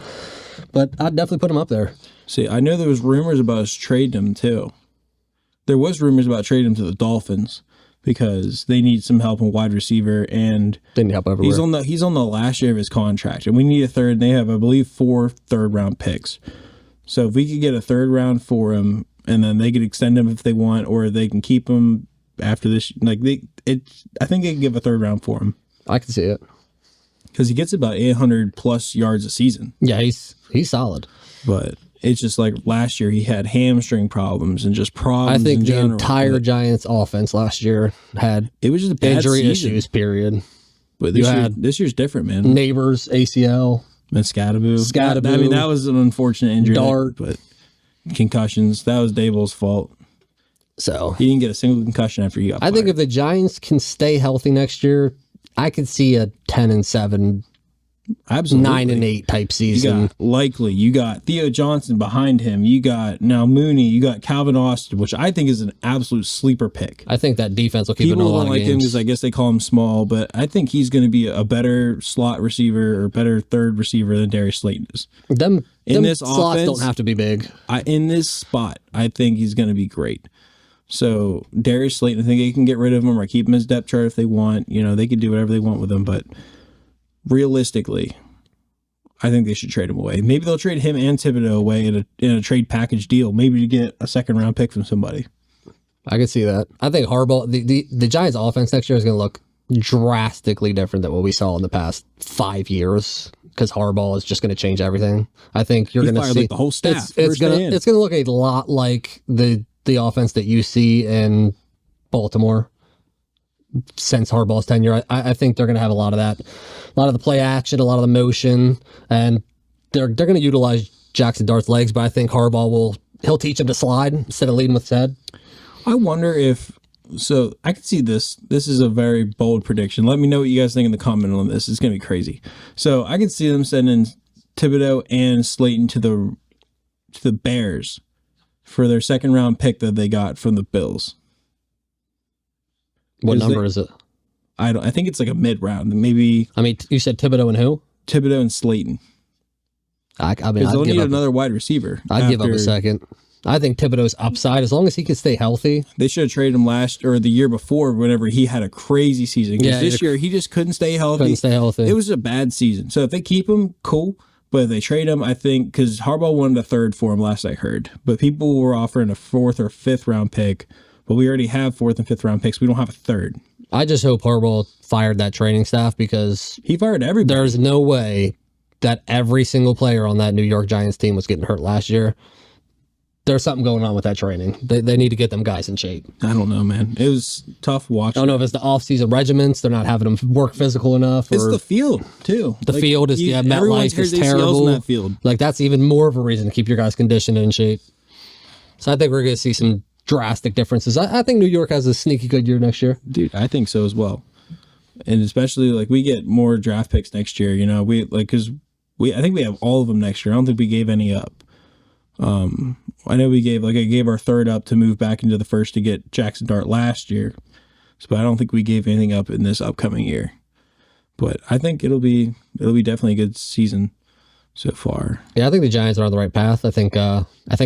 But I'd definitely put him up there. See, I know there was rumors about us trading him too. There was rumors about trading him to the Dolphins because they need some help in wide receiver, and they need help everywhere. He's on the last year of his contract, and we need a third. They have, I believe, 4 third-round picks. So if we could get a third round for him, and then they could extend him if they want, or they can keep him after this. I think they can give a third round for him. I can see it because he gets about 800 plus yards a season. Yeah, he's solid, but. It's just like last year he had hamstring problems and just problems. I think in general, entire Giants offense last year had just a bad injury season. issues. Period. But this year's different, man. Neighbors ACL and Scadaboo. I mean, that was an unfortunate injury. Dart, but concussions. That was Daboll's fault. So he didn't get a single concussion after he got fired. I think if the Giants can stay healthy next year, I could see a 10-7. Absolutely 9-8 type season. You got Theo Johnson behind him. You got now Mooney. You got Calvin Austin, which I think is an absolute sleeper pick. I think that defense will keep People it in a lot don't of like games. him because I guess they call him small, but I think he's going to be a better slot receiver or better third receiver than Darius Slayton is. Them this slots offense, don't have to be big. In this spot, I think he's going to be great. So Darius Slayton, I think they can get rid of him or keep him as depth chart if they want. They can do whatever they want with him, but realistically, I think they should trade him away. Maybe they'll trade him and Thibodeau away in a trade package deal, maybe to get a second round pick from somebody. I can see that. I think Harbaugh, the Giants offense next year is going to look drastically different than what we saw in the past 5 years because Harbaugh is just going to change everything. I think you're going to see the whole staff. It's going to look a lot like the offense that you see in Baltimore since Harbaugh's tenure. I think they're going to have a lot of that. A lot of the play action, a lot of the motion, and they're going to utilize Jackson Dart's legs, but I think Harbaugh he'll teach him to slide instead of leading with his head. I wonder if So I can see this. This is a very bold prediction. Let me know what you guys think in the comment on this. It's going to be crazy. So I can see them sending Thibodeau and Slayton to the Bears for their second round pick that they got from the Bills. What number is it? I think it's like a mid round. Maybe. I mean, you said Thibodeau and who? Thibodeau and Slayton. I mean, because they'll need another wide receiver. I'd give up a second. I think Thibodeau's upside, as long as he can stay healthy. They should have traded him the year before, whenever he had a crazy season. Because this year he just couldn't stay healthy. It was a bad season. So if they keep him, cool. But if they trade him, I think, because Harbaugh wanted a third for him last I heard. But people were offering a 4th or 5th round pick. But we already have 4th and 5th round picks. We don't have a third. I just hope Harbaugh fired that training staff, because he fired everybody. There's no way that every single player on that New York Giants team was getting hurt last year. There's something going on with that training. They need to get them guys in shape. I don't know, man. It was tough watching. I don't know if it's the off-season regiments. They're not having them work physical enough. It's the field, too. The field is, MetLife is terrible. In that field. Like, that's even more of a reason to keep your guys conditioned and in shape. So I think we're going to see some drastic differences. I think New York has a sneaky good year next year. Dude, I think so as well. And especially, like, we get more draft picks next year, you know. I think we have all of them next year. I don't think we gave any up. I know I gave our third up to move back into the first to get Jackson Dart last year. But I don't think we gave anything up in this upcoming year. But I think it'll be definitely a good season so far. Yeah, I think the Giants are on the right path. I think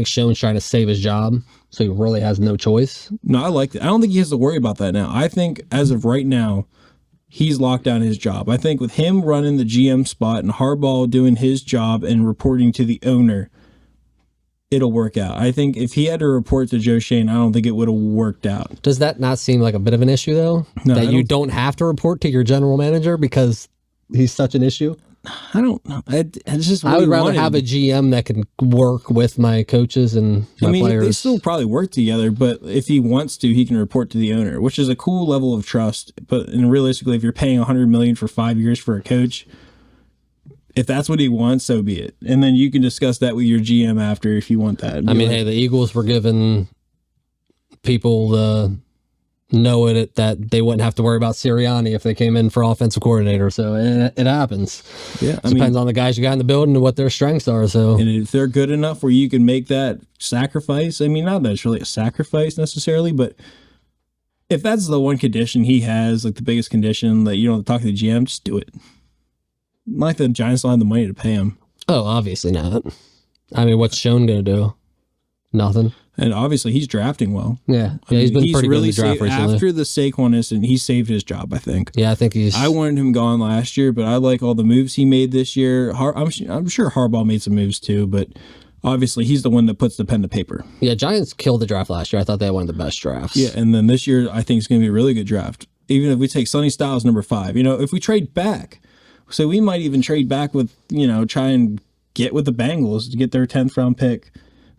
Schoen's trying to save his job, so he really has no choice. No, I like that. I don't think he has to worry about that now. I think as of right now, he's locked down his job. I think with him running the GM spot and Harbaugh doing his job and reporting to the owner, it'll work out. I think if he had to report to Joe Schoen, I don't think it would have worked out. Does that not seem like a bit of an issue, though? No, that you don't have to report to your general manager because he's such an issue? I don't know. It's just I would rather have a GM that can work with my coaches and my players. They still probably work together, but if he wants to, he can report to the owner, which is a cool level of trust. But realistically, if you're paying $100 million for 5 years for a coach, if that's what he wants, so be it. And then you can discuss that with your GM after if you want that. Hey, the Eagles were giving people the know that they wouldn't have to worry about Sirianni if they came in for offensive coordinator. So it happens. Yeah, depends on the guys you got in the building and what their strengths are. So, and if they're good enough where you can make that sacrifice, not that it's really a sacrifice necessarily, but if that's the one condition he has, like the biggest condition that you don't have to talk to the GM, just do it. Not like the Giants don't have the money to pay him. Oh, obviously not. What's Schoen going to do? Nothing. And obviously, he's drafting well. Yeah, he's been pretty really good in the draft recently. After the Saquon incident, he saved his job, I think. Yeah, I think I wanted him gone last year, but I like all the moves he made this year. I'm sure Harbaugh made some moves too, but obviously, he's the one that puts the pen to paper. Yeah, Giants killed the draft last year. I thought they had one of the best drafts. Yeah, and then this year, I think it's going to be a really good draft. Even if we take Sonny Styles number 5. If we trade back, so we might even trade back with, try and get with the Bengals to get their 10th round pick.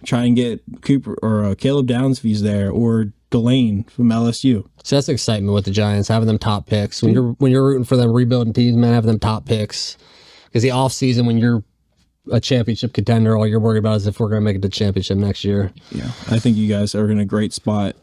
Try and get Cooper or Caleb Downs if he's there, or Delane from LSU. So that's excitement with the Giants, having them top picks. When you're rooting for them rebuilding teams, man, having them top picks. Because the offseason, when you're a championship contender, all you're worried about is if we're going to make it to championship next year. Yeah, I think you guys are in a great spot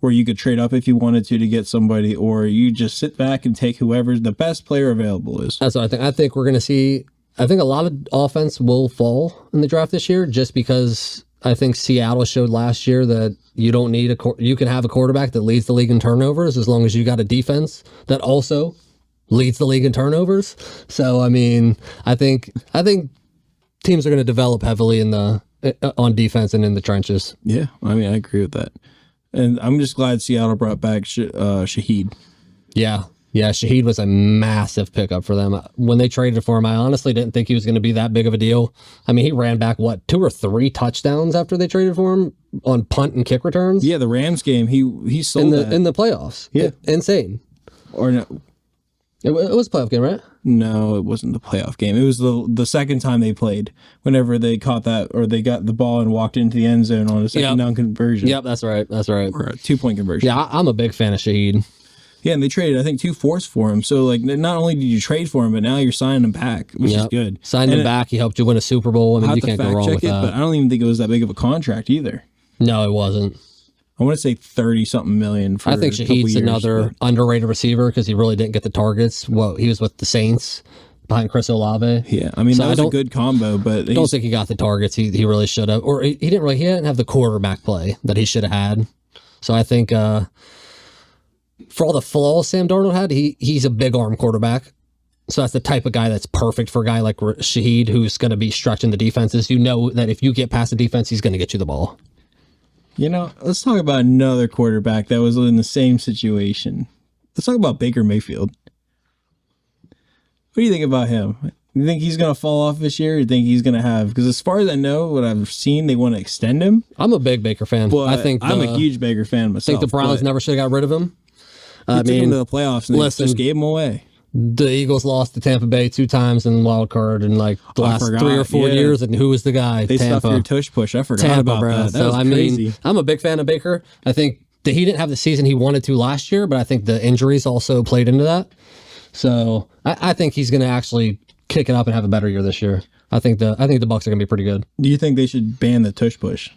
where you could trade up if you wanted to get somebody, or you just sit back and take whoever the best player available is. That's what I think. I think we're going to see. I think a lot of offense will fall in the draft this year, just because I think Seattle showed last year that you don't need you can have a quarterback that leads the league in turnovers as long as you got a defense that also leads the league in turnovers. So I think teams are going to develop heavily on defense and in the trenches. Yeah, I agree with that. And I'm just glad Seattle brought back Shaheed. Yeah, Shaheed was a massive pickup for them. When they traded for him, I honestly didn't think he was going to be that big of a deal. He ran back, 2 or 3 touchdowns after they traded for him on punt and kick returns? Yeah, the Rams game, he sold that. In the playoffs. Yeah. Insane. Or no. It was a playoff game, right? No, it wasn't the playoff game. It was the second time they played, whenever they caught that, or they got the ball and walked into the end zone on a second down conversion. Yep, that's right. Or a 2-point conversion. Yeah, I'm a big fan of Shaheed. Yeah, and they traded, I think, 2 fourths for him. So, not only did you trade for him, but now you're signing him back, which is good. Signed him back. He helped you win a Super Bowl. You can't go wrong with that. But I don't even think it was that big of a contract either. No, it wasn't. I want to say 30-something million for I think a couple Shaheed's years, another but- underrated receiver because he really didn't get the targets. Well, he was with the Saints behind Chris Olave. Yeah, I mean, So that was a good combo, but I don't think he got the targets he really should have. Or he didn't have the quarterback play that he should have had. So I think for all the flaws Sam Darnold had, he's a big arm quarterback. So that's the type of guy that's perfect for a guy like Shaheed, who's going to be stretching the defenses. You know that if you get past the defense, he's going to get you the ball. You know, let's talk about another quarterback that was in the same situation. Let's talk about Baker Mayfield. What do you think about him? You think he's going to fall off this year? Or you think he's going to have... Because as far as I know, what I've seen, they want to extend him. I'm a big Baker fan. But I think I'm a huge Baker fan myself. I think the Browns never should have got rid of him. They took him to the playoffs and they just gave him away. The Eagles lost to Tampa Bay 2 times in the wild card in like the last 3 or 4 years, and who was the guy? They Tampa. stuffed your tush push. I forgot Tampa, about bro. that. That So was crazy. I mean, I'm a big fan of Baker. I think that he didn't have the season he wanted to last year, but I think the injuries also played into that. So I think he's going to actually kick it up and have a better year this year. I think the Bucs are going to be pretty good. Do you think they should ban the tush push?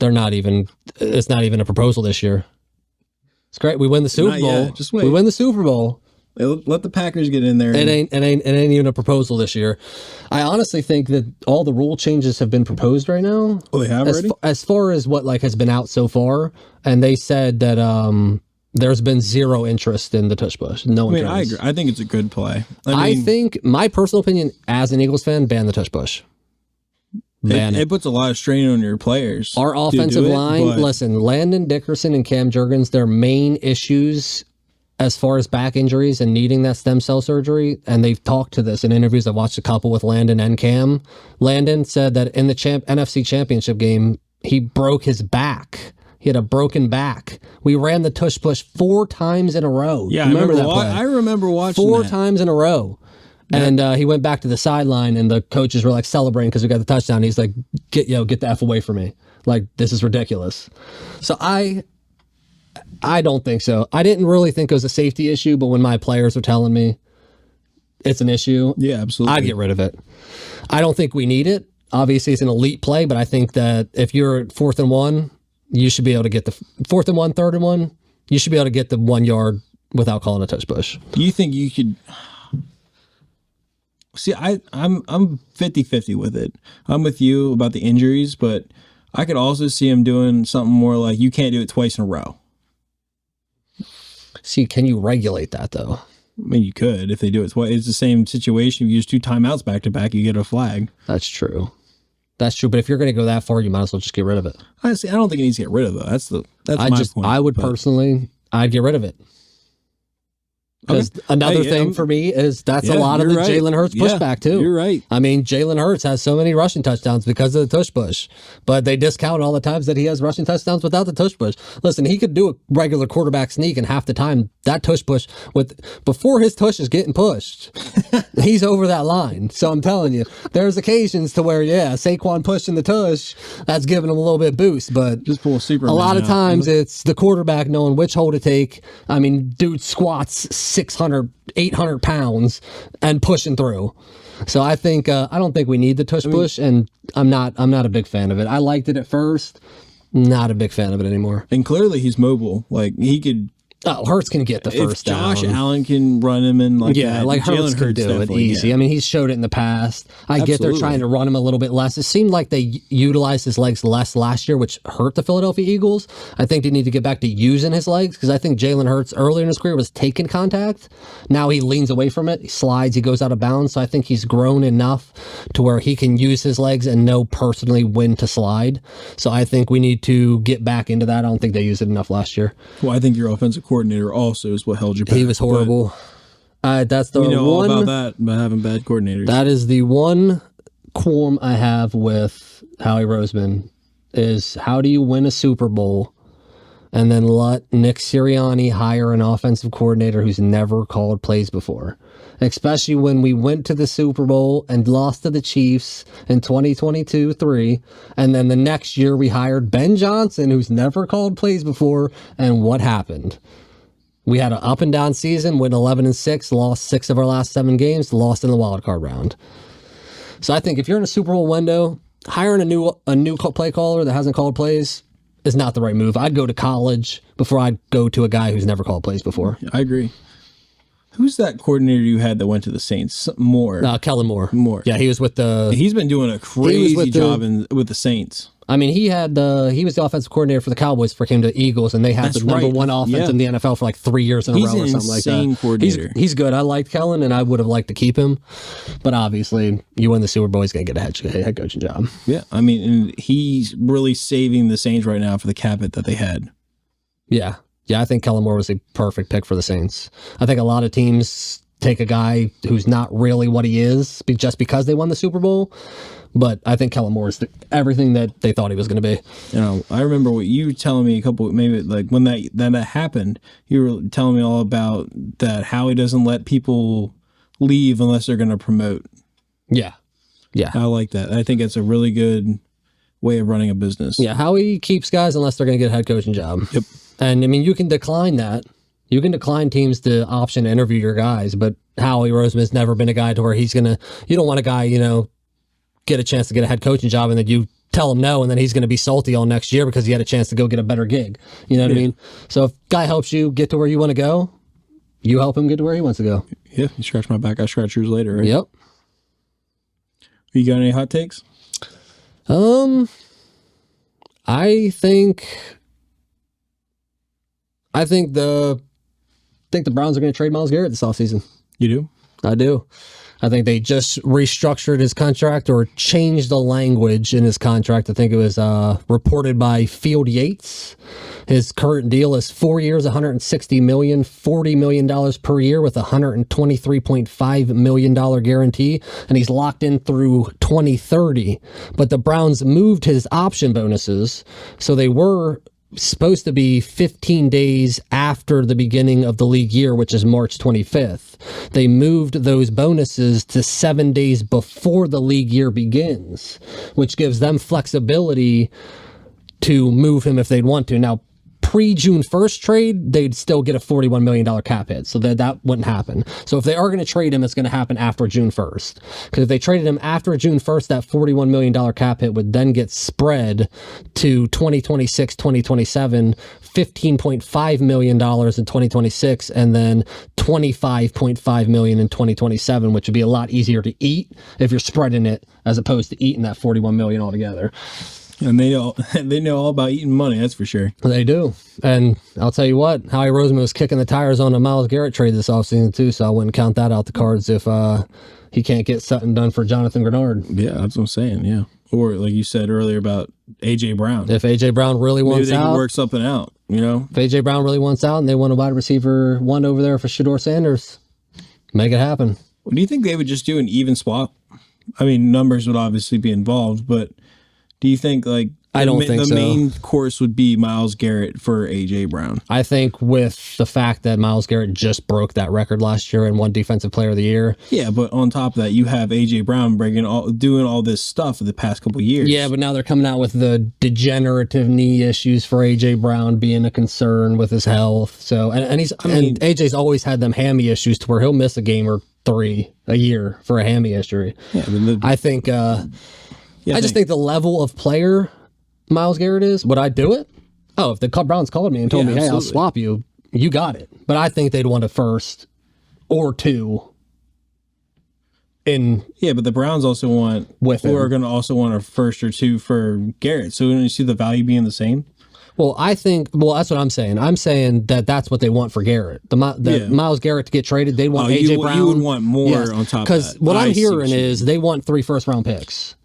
They're not even. It's not even a proposal this year. It's great. We win the Super Not Bowl. yet. Just wait. We win the Super Bowl. Let the Packers get in there. It ain't even a proposal this year. I honestly think that all the rule changes have been proposed right now. Oh, they have already? As far as what has been out so far, and they said that there's been zero interest in the tush push. No one. I agree. I think it's a good play. I think my personal opinion as an Eagles fan, ban the tush push. Ban it puts a lot of strain on your players. Our offensive line, listen, Landon Dickerson and Cam Jurgens, their main issues as far as back injuries and needing that stem cell surgery, and they've talked to this in interviews. I watched a couple with Landon and Cam. Landon said that in the NFC Championship game, he broke his back. He had a broken back. We ran the tush push 4 times in a row. Yeah, I remember watching 4 that. times in a row. And he went back to the sideline, and the coaches were like celebrating because we got the touchdown. He's like, get the F away from me. Like, this is ridiculous. So I don't think so. I didn't really think it was a safety issue, but when my players were telling me it's an issue, yeah, absolutely, I'd get rid of it. I don't think we need it. Obviously, it's an elite play, but I think that if you're at 4th and 1, you should be able to get the 4th and 1, 3rd and 1. You should be able to get the 1 yard without calling a touch push. Do you think you could? See, I'm 50-50 with it. I'm with you about the injuries, but I could also see him doing something more like you can't do it twice in a row. See, can you regulate that though? I mean, you could if they do it twice. It's the same situation. If you use 2 timeouts back to back, you get a flag. That's true. That's true. But if you're going to go that far, you might as well just get rid of it. Honestly, I don't think it needs to get rid of it. That's my point. I would personally, I'd get rid of it. Because another thing for me is that's a lot of the Jalen Hurts pushback too. You're right. I mean, Jalen Hurts has so many rushing touchdowns because of the tush push, but they discount all the times that he has rushing touchdowns without the tush push. Listen, he could do a regular quarterback sneak, and half the time that tush push before his tush is getting pushed, he's over that line. So I'm telling you, there's occasions to where Saquon pushing the tush, that's giving him a little bit boost, but just pull Superman a lot of out. times it's the quarterback knowing which hole to take. I mean, dude squats 600, 800 pounds and pushing through. So I think I don't think we need the tush push, and I'm not a big fan of it. I liked it at first, not a big fan of it anymore. And clearly he's mobile. Like he could. Oh, Hurts can get the first down. Josh Allen can run him in like that. Like Hurts Jalen can do it easy. Yeah. I mean, he's showed it in the past. I get they're trying to run him a little bit less. It seemed like they utilized his legs less last year, which hurt the Philadelphia Eagles. I think they need to get back to using his legs because I think Jalen Hurts earlier in his career was taking contact. Now he leans away from it. He slides. He goes out of bounds. So I think he's grown enough to where he can use his legs and know personally when to slide. So I think we need to get back into that. I don't think they used it enough last year. Well, I think your offensive coordinator also is what held you back. He was horrible. That's the one. All about that, about having bad coordinators. That is the one qualm I have with Howie Roseman is how do you win a Super Bowl and then let Nick Sirianni hire an offensive coordinator who's never called plays before? Especially when we went to the Super Bowl and lost to the Chiefs in 2022-3, and then the next year we hired Ben Johnson, who's never called plays before, and what happened? We had an up and down season, went 11-6, lost 6 of our last 7 games, lost in the wild card round. So I think if you're in a Super Bowl window, hiring a new play caller that hasn't called plays is not the right move. I'd go to college before I'd go to a guy who's never called plays before. I agree. Who's that coordinator you had that went to the Saints? Kellen Moore. Moore. Yeah, he was with the... He's been doing a crazy job with the Saints. I mean, he was the offensive coordinator for the Cowboys before he came to Eagles, and they had the number one offense in the NFL for like 3 years in a row or something like that. He's an insane coordinator. He's good. I liked Kellen, and I would have liked to keep him. But obviously, you win the Super Bowl, he's going to get a head coaching job. Yeah, I mean, and he's really saving the Saints right now for the cap hit that they had. Yeah. Yeah, I think Kellen Moore was a perfect pick for the Saints. I think a lot of teams take a guy who's not really what he is just because they won the Super Bowl. But I think Kellen Moore is everything that they thought he was going to be. You know, I remember what you were telling me maybe like when that happened, you were telling me all about that, how he doesn't let people leave unless they're going to promote. Yeah. Yeah. I like that. I think it's a really good way of running a business. Yeah, Howie keeps guys unless they're going to get a head coaching job. Yep. And I mean, you can decline that. You can decline teams to option to interview your guys, but Howie Roseman's never been a guy to where you don't want a guy, get a chance to get a head coaching job and then you tell him no and then he's going to be salty all next year because he had a chance to go get a better gig. You know what I mean? So if guy helps you get to where you want to go, you help him get to where he wants to go. Yeah, you scratch my back, I scratch yours later, right? Yep. You got any hot takes? I think the Browns are going to trade Myles Garrett this offseason. You do? I do. I think they just restructured his contract or changed the language in his contract. I think it was reported by Field Yates. His current deal is 4 years, $160 million, $40 million per year with a $123.5 million guarantee, and he's locked in through 2030. But the Browns moved his option bonuses, so they were supposed to be 15 days after the beginning of the league year, which is March 25th. They moved those bonuses to 7 days before the league year begins, which gives them flexibility to move him if they'd want to. Now, pre-June 1st trade, they'd still get a $41 million cap hit, so that wouldn't happen. So if they are going to trade him, it's going to happen after June 1st. Because if they traded him after June 1st, that $41 million cap hit would then get spread to 2026, 2027, $15.5 million in 2026, and then $25.5 million in 2027, which would be a lot easier to eat if you're spreading it as opposed to eating that $41 million altogether. And they know all about eating money, that's for sure. They do. And I'll tell you what, Howie Roseman was kicking the tires on a Myles Garrett trade this offseason too, so I wouldn't count that out the cards if he can't get something done for Jonathan Grenard. Yeah, that's what I'm saying, yeah. Or like you said earlier about A.J. Brown. If A.J. Brown really wants out. Maybe they can work something out, If A.J. Brown really wants out and they want a wide receiver one over there for Shedeur Sanders, make it happen. Do you think they would just do an even swap? I mean, numbers would obviously be involved, but do you think I don't think so. The main course would be Myles Garrett for A.J. Brown. I think with the fact that Myles Garrett just broke that record last year and won Defensive Player of the Year. Yeah, but on top of that, you have A.J. Brown doing all this stuff for the past couple of years. Yeah, but now they're coming out with the degenerative knee issues for A.J. Brown being a concern with his health. So, and A.J.'s always had them hammy issues to where he'll miss a game or 3 a year for a hammy injury. Yeah, I think. I just think the level of player Myles Garrett is, would I do it? Oh, if the Browns called me and told me, hey, I'll swap you, you got it. But I think they'd want a first or two in. Yeah, but the Browns also want, are going to also want a first or two for Garrett. So don't you see the value being the same? Well, that's what I'm saying. I'm saying that's what they want for Garrett. Myles Garrett to get traded, they want A.J. Brown. You would want more on top of that. Because what I'm hearing is they want 3 first-round picks.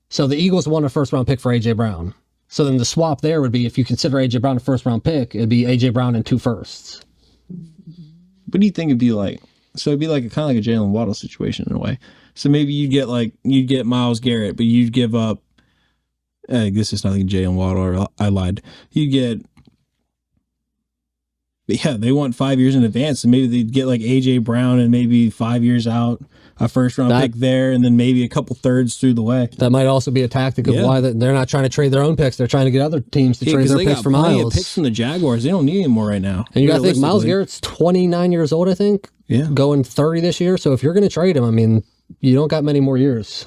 So the Eagles want a first-round pick for A.J. Brown. So then the swap there would be, if you consider A.J. Brown a first-round pick, it'd be A.J. Brown and 2 firsts. What do you think it'd be like? So it'd be like kind of like a Jalen Waddle situation in a way. So maybe you'd get Myles Garrett, but you'd give up. This is nothing Jalen Waddle, or I lied. They want 5 years in advance, so maybe they'd get like A.J. Brown and maybe 5 years out, a first-round pick there, and then maybe a couple thirds through the way. That might also be a tactic of why they're not trying to trade their own picks. They're trying to get other teams to trade their picks for Myles. They got picks from the Jaguars. They don't need any more right now. And you got to think, Myles Garrett's 29 years old, I think. Yeah. Going 30 this year. So if you're going to trade him, I mean, you don't got many more years.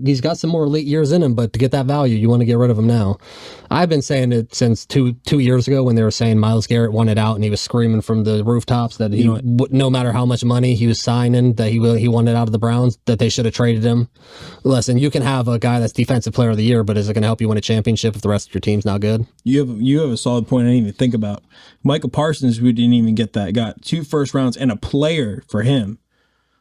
He's got some more elite years in him, but to get that value, you want to get rid of him now. I've been saying it since two years ago when they were saying Myles Garrett wanted out and he was screaming from the rooftops that he no matter how much money he was signing, that he wanted out of the Browns, that they should have traded him. Listen, you can have a guy that's defensive player of the year, but is it going to help you win a championship if the rest of your team's not good? You have a solid point I didn't even think about. Michael Parsons, who didn't even get that, got 2 first rounds and a player for him.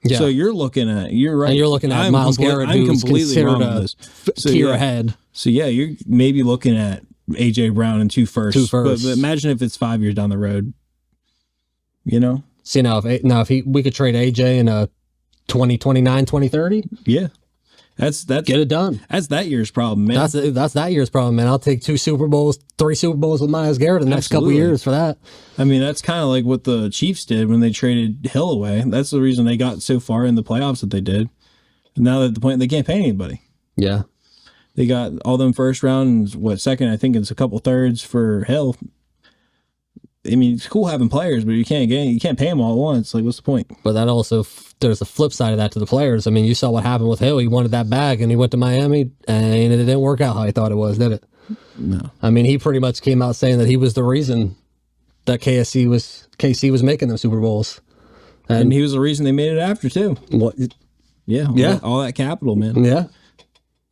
Yeah. So you're right. And you're looking at Myles Garrett, who's considered a tier ahead. So yeah, you're maybe looking at AJ Brown and 2 firsts. But imagine if it's 5 years down the road. You know? See, if we could trade AJ in a 2029, 2030. Yeah. That's get it done. That's that year's problem, man. That's that year's problem, man. I'll take 2 Super Bowls, 3 Super Bowls with Myles Garrett in the next couple years for that. I mean, that's kind of like what the Chiefs did when they traded Hill away. That's the reason they got so far in the playoffs that they did. And now they're at the point they can't pay anybody. Yeah. They got all them first round and second, I think it's a couple thirds for Hill. I mean, it's cool having players, but you can't pay them all at once. Like, what's the point? But that also, there's a flip side of that to the players. I mean, you saw what happened with Hill. He wanted that bag, and he went to Miami, and it didn't work out how he thought it was, did it? No. I mean, he pretty much came out saying that he was the reason that KC was making them Super Bowls, and he was the reason they made it after too. What? Yeah, all that capital, man. Yeah.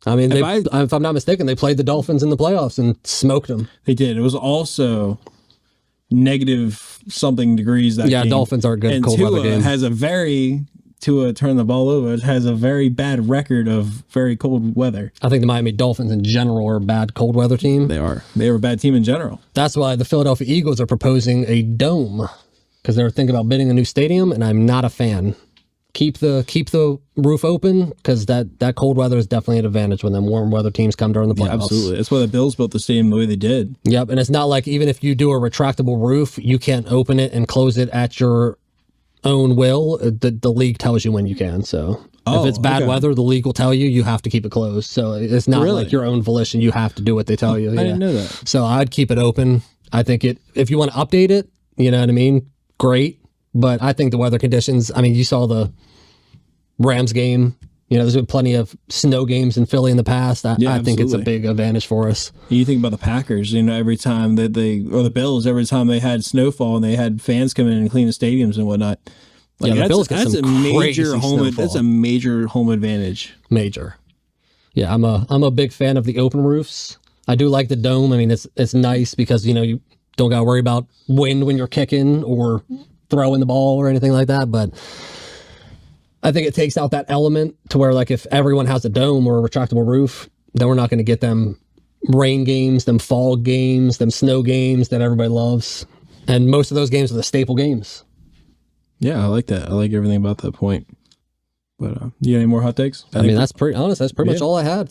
I mean, if I'm not mistaken, they played the Dolphins in the playoffs and smoked them. They did. It was also negative something degrees that game. Dolphins are a good cold weather game. Tua turned the ball over. It has a very bad record of very cold weather. I think the Miami Dolphins in general are a bad cold weather team. They are. They were a bad team in general. That's why the Philadelphia Eagles are proposing a dome, because they're thinking about building a new stadium, and I'm not a fan. Keep the roof open, because that cold weather is definitely an advantage when them warm weather teams come during the playoffs. Yeah, absolutely. That's why the Bills built the stadium the way they did. Yep, and it's not like even if you do a retractable roof, you can't open it and close it at your own will. The league tells you when you can. So if it's bad weather, the league will tell you have to keep it closed. So it's not like your own volition. You have to do what they tell you. I didn't know that. So I'd keep it open. I think if you want to update it, you know what I mean? Great. But I think the weather conditions, I mean, you saw the Rams game. You know, there's been plenty of snow games in Philly in the past. I think it's a big advantage for us. You think about the Packers, you know, every time that or the Bills, every time they had snowfall and they had fans come in and clean the stadiums and whatnot. Like, the Bills get some major home. That's a major home advantage. Major. Yeah, I'm a big fan of the open roofs. I do like the dome. I mean, it's nice because, you know, you don't got to worry about wind when you're kicking or throwing the ball or anything like that. But I think it takes out that element to where, like, if everyone has a dome or a retractable roof, then we're not going to get them rain games, them fall games, them snow games that everybody loves. And most of those games are the staple games. Yeah, I like that. I like everything about that point. But you got any more hot takes? I mean, that's pretty honest. That's pretty much all I had.